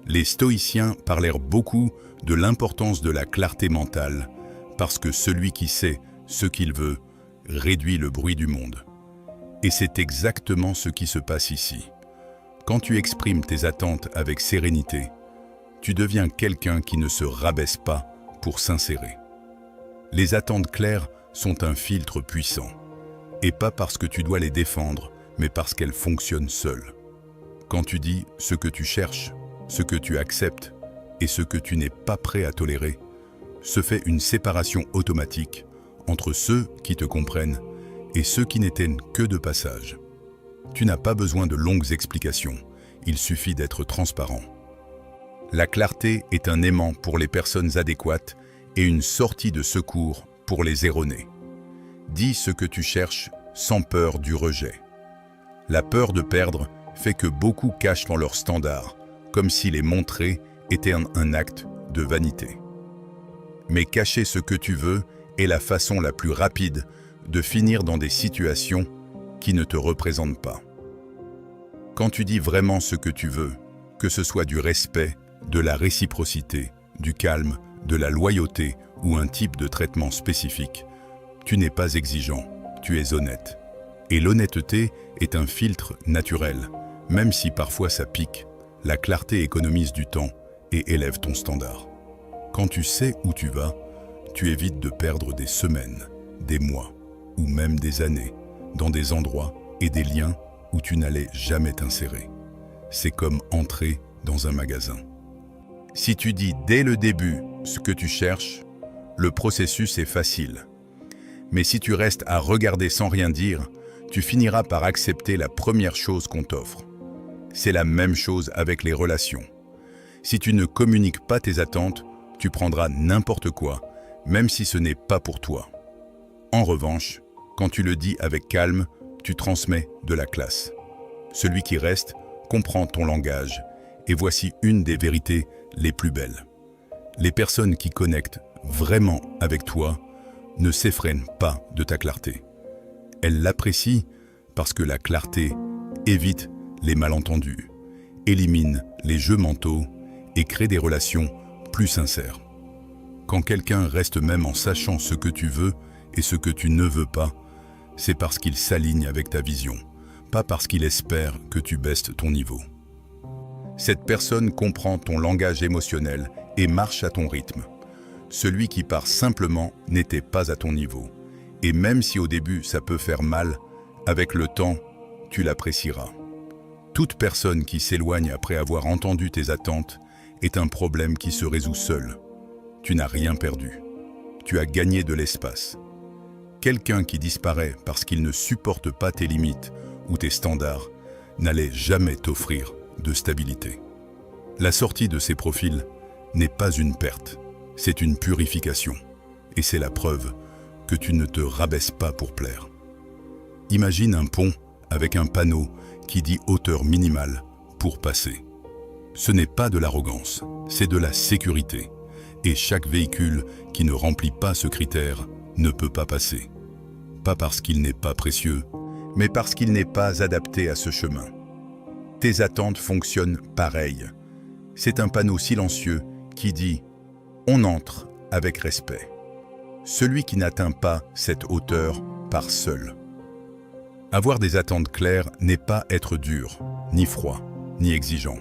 [SPEAKER 1] Les stoïciens parlèrent beaucoup de l'importance de la clarté mentale, parce que celui qui sait ce qu'il veut réduit le bruit du monde. Et c'est exactement ce qui se passe ici. Quand tu exprimes tes attentes avec sérénité, tu deviens quelqu'un qui ne se rabaisse pas pour s'insérer. Les attentes claires sont un filtre puissant, et pas parce que tu dois les défendre, mais parce qu'elles fonctionnent seules. Quand tu dis ce que tu cherches, ce que tu acceptes et ce que tu n'es pas prêt à tolérer, se fait une séparation automatique entre ceux qui te comprennent et ceux qui n'étaient que de passage. Tu n'as pas besoin de longues explications, il suffit d'être transparent. La clarté est un aimant pour les personnes adéquates et une sortie de secours pour les erronés. Dis ce que tu cherches sans peur du rejet. La peur de perdre fait que beaucoup cachent dans leurs standards, comme si les montrer était un acte de vanité. Mais cacher ce que tu veux est la façon la plus rapide de finir dans des situations qui ne te représentent pas. Quand tu dis vraiment ce que tu veux, que ce soit du respect, de la réciprocité, du calme, de la loyauté ou un type de traitement spécifique, tu n'es pas exigeant, tu es honnête. Et l'honnêteté est un filtre naturel, même si parfois ça pique. La clarté économise du temps et élève ton standard. Quand tu sais où tu vas, tu évites de perdre des semaines, des mois ou même des années dans des endroits et des liens où tu n'allais jamais t'insérer. C'est comme entrer dans un magasin. Si tu dis dès le début ce que tu cherches, le processus est facile. Mais si tu restes à regarder sans rien dire, tu finiras par accepter la première chose qu'on t'offre. C'est la même chose avec les relations. Si tu ne communiques pas tes attentes, tu prendras n'importe quoi, même si ce n'est pas pour toi. En revanche, quand tu le dis avec calme, tu transmets de la classe. Celui qui reste comprend ton langage, et voici une des vérités les plus belles. Les personnes qui connectent vraiment avec toi ne s'effreinent pas de ta clarté. Elles l'apprécient parce que la clarté évite les malentendus, élimine les jeux mentaux et crée des relations plus sincères. Quand quelqu'un reste même en sachant ce que tu veux et ce que tu ne veux pas, c'est parce qu'il s'aligne avec ta vision, pas parce qu'il espère que tu baisses ton niveau. Cette personne comprend ton langage émotionnel et marche à ton rythme. Celui qui part simplement n'était pas à ton niveau. Et même si au début ça peut faire mal, avec le temps, tu l'apprécieras. Toute personne qui s'éloigne après avoir entendu tes attentes est un problème qui se résout seul. Tu n'as rien perdu. Tu as gagné de l'espace. Quelqu'un qui disparaît parce qu'il ne supporte pas tes limites ou tes standards n'allait jamais t'offrir de stabilité. La sortie de ces profils n'est pas une perte, c'est une purification. Et c'est la preuve que tu ne te rabaisses pas pour plaire. Imagine un pont avec un panneau qui dit hauteur minimale pour passer. Ce n'est pas de l'arrogance, c'est de la sécurité. Et chaque véhicule qui ne remplit pas ce critère ne peut pas passer. Pas parce qu'il n'est pas précieux, mais parce qu'il n'est pas adapté à ce chemin. Tes attentes fonctionnent pareil. C'est un panneau silencieux qui dit « On entre avec respect ». Celui qui n'atteint pas cette hauteur part seul. Avoir des attentes claires n'est pas être dur, ni froid, ni exigeant.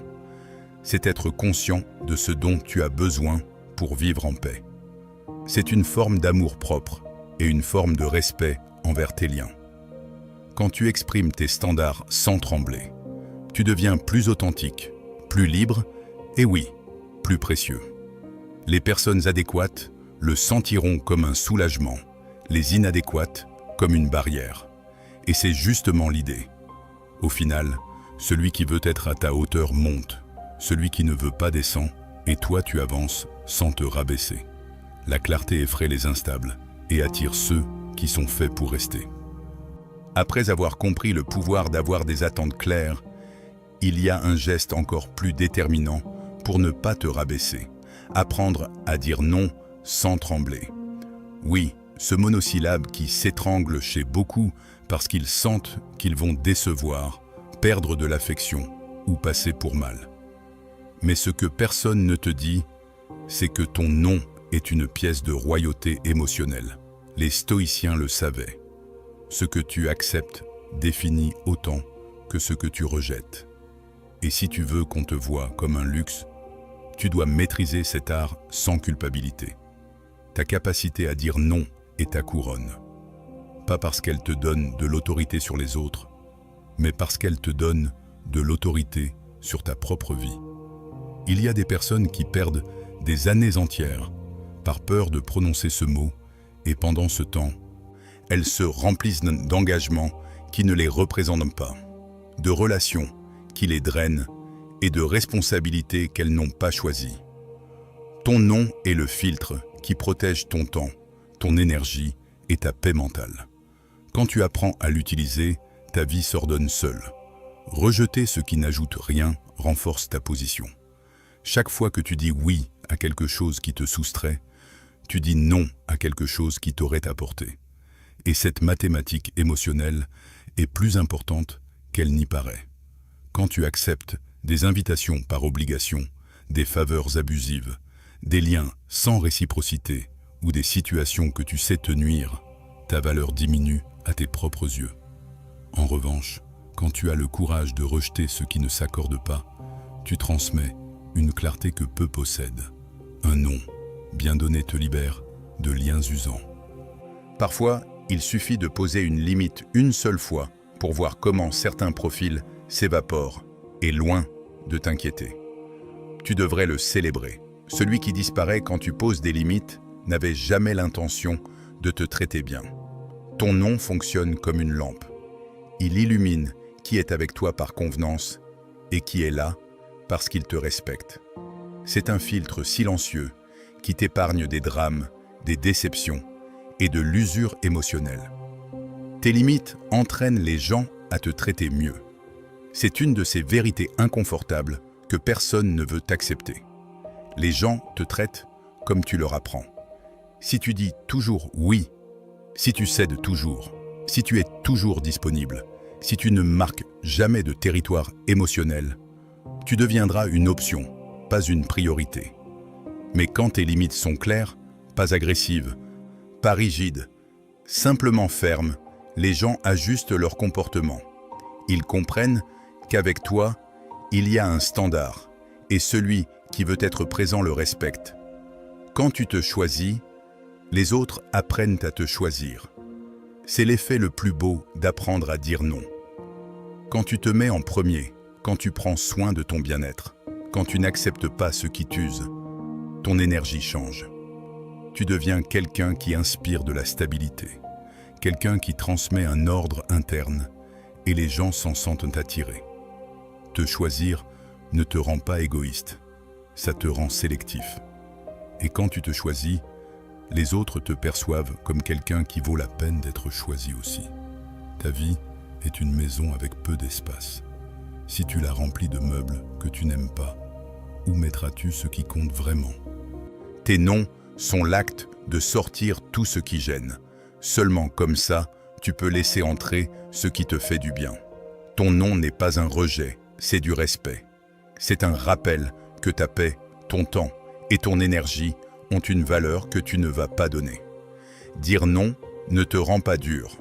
[SPEAKER 1] C'est être conscient de ce dont tu as besoin pour vivre en paix. C'est une forme d'amour-propre et une forme de respect envers tes liens. Quand tu exprimes tes standards sans trembler, tu deviens plus authentique, plus libre et oui, plus précieux. Les personnes adéquates le sentiront comme un soulagement, les inadéquates comme une barrière. Et c'est justement l'idée. Au final, celui qui veut être à ta hauteur monte, celui qui ne veut pas descend, et toi tu avances sans te rabaisser. La clarté effraie les instables et attire ceux qui sont faits pour rester. Après avoir compris le pouvoir d'avoir des attentes claires, il y a un geste encore plus déterminant pour ne pas te rabaisser. Apprendre à dire non sans trembler. Oui, ce monosyllabe qui s'étrangle chez beaucoup parce qu'ils sentent qu'ils vont décevoir, perdre de l'affection ou passer pour mal. Mais ce que personne ne te dit, c'est que ton non est une pièce de royauté émotionnelle. Les stoïciens le savaient. Ce que tu acceptes définit autant que ce que tu rejettes. Et si tu veux qu'on te voie comme un luxe, tu dois maîtriser cet art sans culpabilité. Ta capacité à dire non est ta couronne. Pas parce qu'elle te donne de l'autorité sur les autres, mais parce qu'elle te donne de l'autorité sur ta propre vie. Il y a des personnes qui perdent des années entières par peur de prononcer ce mot, et pendant ce temps, elles se remplissent d'engagements qui ne les représentent pas, de relations qui les drainent et de responsabilités qu'elles n'ont pas choisies. Ton non est le filtre qui protège ton temps, ton énergie et ta paix mentale. Quand tu apprends à l'utiliser, ta vie s'ordonne seule. Rejeter ce qui n'ajoute rien renforce ta position. Chaque fois que tu dis oui à quelque chose qui te soustrait, tu dis non à quelque chose qui t'aurait apporté. Et cette mathématique émotionnelle est plus importante qu'elle n'y paraît. Quand tu acceptes des invitations par obligation, des faveurs abusives, des liens sans réciprocité ou des situations que tu sais te nuire, ta valeur diminue à tes propres yeux. En revanche, quand tu as le courage de rejeter ce qui ne s'accorde pas, tu transmets une clarté que peu possèdent. Un non bien donné te libère de liens usants. Parfois, il suffit de poser une limite une seule fois pour voir comment certains profils s'évaporent et loin de t'inquiéter. Tu devrais le célébrer. Celui qui disparaît quand tu poses des limites n'avait jamais l'intention de te traiter bien. Ton non fonctionne comme une lampe. Il illumine qui est avec toi par convenance et qui est là parce qu'il te respecte. C'est un filtre silencieux qui t'épargne des drames, des déceptions et de l'usure émotionnelle. Tes limites entraînent les gens à te traiter mieux. C'est une de ces vérités inconfortables que personne ne veut accepter. Les gens te traitent comme tu leur apprends. Si tu dis toujours oui, si tu cèdes toujours, si tu es toujours disponible, si tu ne marques jamais de territoire émotionnel, tu deviendras une option, pas une priorité. Mais quand tes limites sont claires, pas agressives, pas rigides, simplement fermes, les gens ajustent leur comportement. Ils comprennent qu'avec toi, il y a un standard, et celui qui veut être présent le respecte. Quand tu te choisis, les autres apprennent à te choisir. C'est l'effet le plus beau d'apprendre à dire non. Quand tu te mets en premier, quand tu prends soin de ton bien-être, quand tu n'acceptes pas ce qui t'use, ton énergie change. Tu deviens quelqu'un qui inspire de la stabilité, quelqu'un qui transmet un ordre interne, et les gens s'en sentent attirés. Te choisir ne te rend pas égoïste, ça te rend sélectif. Et quand tu te choisis, les autres te perçoivent comme quelqu'un qui vaut la peine d'être choisi aussi. Ta vie est une maison avec peu d'espace. Si tu la remplis de meubles que tu n'aimes pas, où mettras-tu ce qui compte vraiment? Tes noms sont l'acte de sortir tout ce qui gêne. Seulement comme ça, tu peux laisser entrer ce qui te fait du bien. Ton non n'est pas un rejet, c'est du respect. C'est un rappel que ta paix, ton temps et ton énergie ont une valeur que tu ne vas pas donner. Dire non ne te rend pas dur,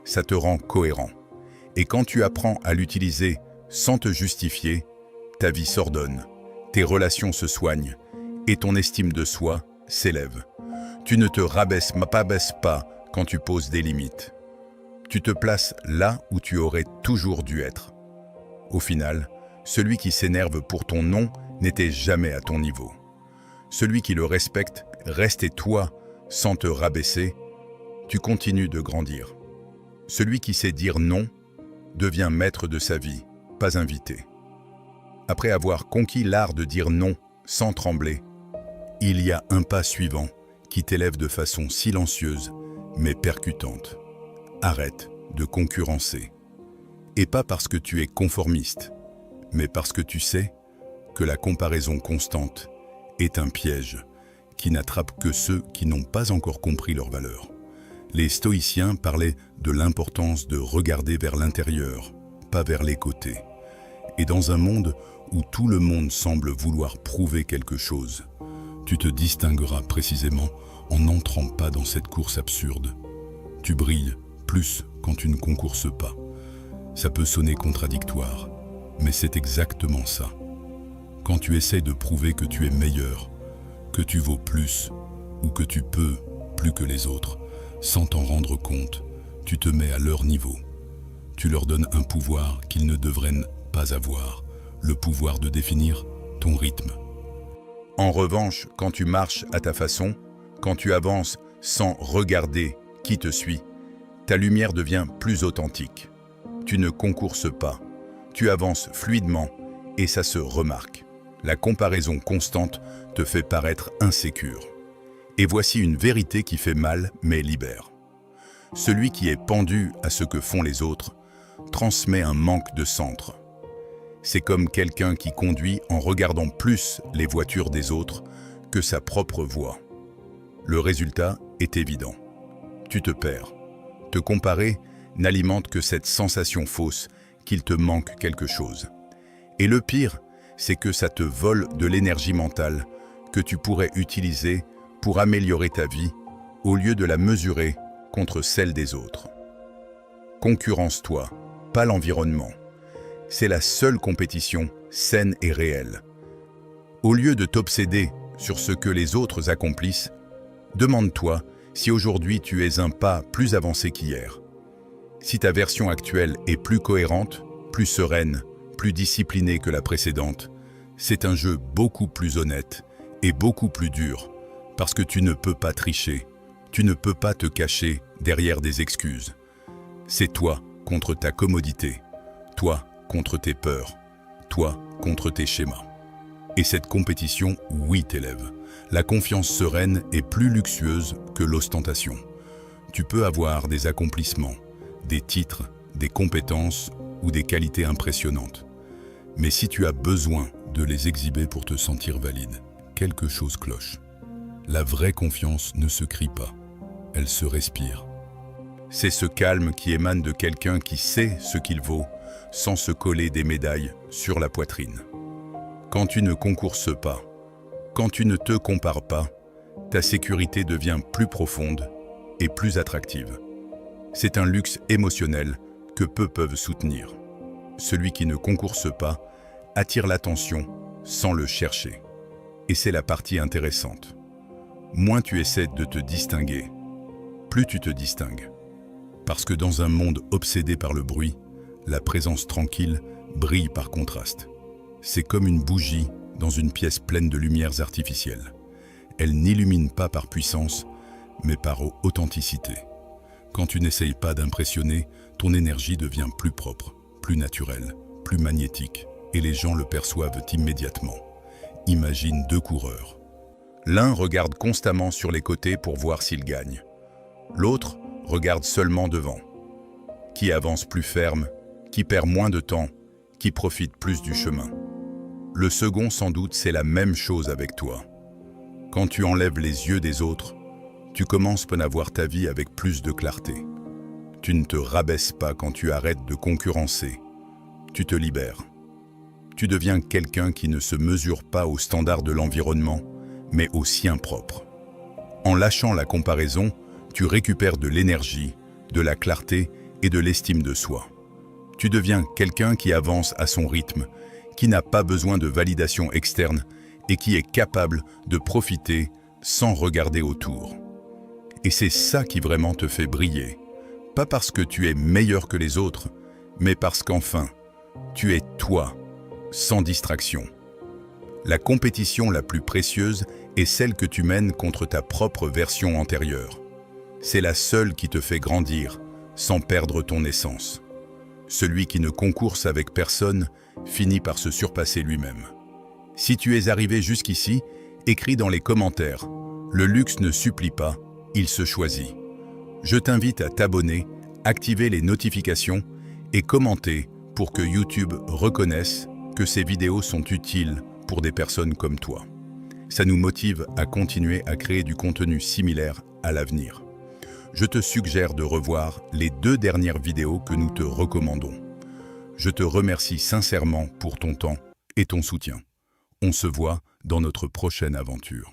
[SPEAKER 1] ça te rend cohérent. Et quand tu apprends à l'utiliser sans te justifier, ta vie s'ordonne, tes relations se soignent et ton estime de soi s'élève. Tu ne te rabaisses pas quand tu poses des limites. Tu te places là où tu aurais toujours dû être. Au final, celui qui s'énerve pour ton non n'était jamais à ton niveau. Celui qui le respecte reste, et toi, sans te rabaisser, tu continues de grandir. Celui qui sait dire non devient maître de sa vie, pas invité. Après avoir conquis l'art de dire non sans trembler, il y a un pas suivant qui t'élève de façon silencieuse mais percutante. Arrête de concurrencer. Et pas parce que tu es conformiste, mais parce que tu sais que la comparaison constante est un piège qui n'attrape que ceux qui n'ont pas encore compris leur valeur. Les stoïciens parlaient de l'importance de regarder vers l'intérieur, pas vers les côtés. Et dans un monde où tout le monde semble vouloir prouver quelque chose, tu te distingueras précisément en n'entrant pas dans cette course absurde. Tu brilles plus quand tu ne concourses pas. Ça peut sonner contradictoire, mais c'est exactement ça. Quand tu essaies de prouver que tu es meilleur, que tu vaux plus, ou que tu peux plus que les autres, sans t'en rendre compte, tu te mets à leur niveau. Tu leur donnes un pouvoir qu'ils ne devraient pas avoir, le pouvoir de définir ton rythme. En revanche, quand tu marches à ta façon, quand tu avances sans regarder qui te suit, ta lumière devient plus authentique. Tu ne concourses pas, tu avances fluidement et ça se remarque. La comparaison constante te fait paraître insécure. Et voici une vérité qui fait mal mais libère. Celui qui est pendu à ce que font les autres transmet un manque de centre. C'est comme quelqu'un qui conduit en regardant plus les voitures des autres que sa propre voie. Le résultat est évident. Tu te perds. Te comparer n'alimente que cette sensation fausse qu'il te manque quelque chose. Et le pire, c'est que ça te vole de l'énergie mentale que tu pourrais utiliser pour améliorer ta vie au lieu de la mesurer contre celle des autres. Concurrence-toi, pas l'environnement. C'est la seule compétition saine et réelle. Au lieu de t'obséder sur ce que les autres accomplissent, demande-toi si aujourd'hui tu es un pas plus avancé qu'hier. Si ta version actuelle est plus cohérente, plus sereine, plus disciplinée que la précédente, c'est un jeu beaucoup plus honnête et beaucoup plus dur, parce que tu ne peux pas tricher, tu ne peux pas te cacher derrière des excuses. C'est toi contre ta commodité, toi contre tes peurs, toi contre tes schémas. Et cette compétition, oui, t'élève. La confiance sereine est plus luxueuse que l'ostentation. Tu peux avoir des accomplissements, des titres, des compétences ou des qualités impressionnantes. Mais si tu as besoin de les exhiber pour te sentir valide, quelque chose cloche. La vraie confiance ne se crie pas, elle se respire. C'est ce calme qui émane de quelqu'un qui sait ce qu'il vaut, sans se coller des médailles sur la poitrine. Quand tu ne concourses pas, quand tu ne te compares pas, ta sécurité devient plus profonde et plus attractive. C'est un luxe émotionnel que peu peuvent soutenir. Celui qui ne concourse pas attire l'attention sans le chercher. Et c'est la partie intéressante. Moins tu essaies de te distinguer, plus tu te distingues. Parce que dans un monde obsédé par le bruit, la présence tranquille brille par contraste. C'est comme une bougie dans une pièce pleine de lumières artificielles. Elle n'illumine pas par puissance, mais par authenticité. Quand tu n'essayes pas d'impressionner, ton énergie devient plus propre, plus naturelle, plus magnétique, et les gens le perçoivent immédiatement. Imagine deux coureurs. L'un regarde constamment sur les côtés pour voir s'il gagne. L'autre regarde seulement devant. Qui avance plus ferme, qui perd moins de temps, qui profite plus du chemin. Le second, sans doute, c'est la même chose avec toi. Quand tu enlèves les yeux des autres, tu commences à voir ta vie avec plus de clarté. Tu ne te rabaisses pas quand tu arrêtes de concurrencer. Tu te libères. Tu deviens quelqu'un qui ne se mesure pas aux standards de l'environnement, mais aux siens propres. En lâchant la comparaison, tu récupères de l'énergie, de la clarté et de l'estime de soi. Tu deviens quelqu'un qui avance à son rythme, qui n'a pas besoin de validation externe et qui est capable de profiter sans regarder autour. Et c'est ça qui vraiment te fait briller. Pas parce que tu es meilleur que les autres, mais parce qu'enfin, tu es toi, sans distraction. La compétition la plus précieuse est celle que tu mènes contre ta propre version antérieure. C'est la seule qui te fait grandir, sans perdre ton essence. Celui qui ne concourse avec personne finit par se surpasser lui-même. Si tu es arrivé jusqu'ici, écris dans les commentaires. Le luxe ne supplie pas, il se choisit. Je t'invite à t'abonner, activer les notifications et commenter pour que YouTube reconnaisse que ces vidéos sont utiles pour des personnes comme toi. Ça nous motive à continuer à créer du contenu similaire à l'avenir. Je te suggère de revoir les 2 dernières vidéos que nous te recommandons. Je te remercie sincèrement pour ton temps et ton soutien. On se voit dans notre prochaine aventure.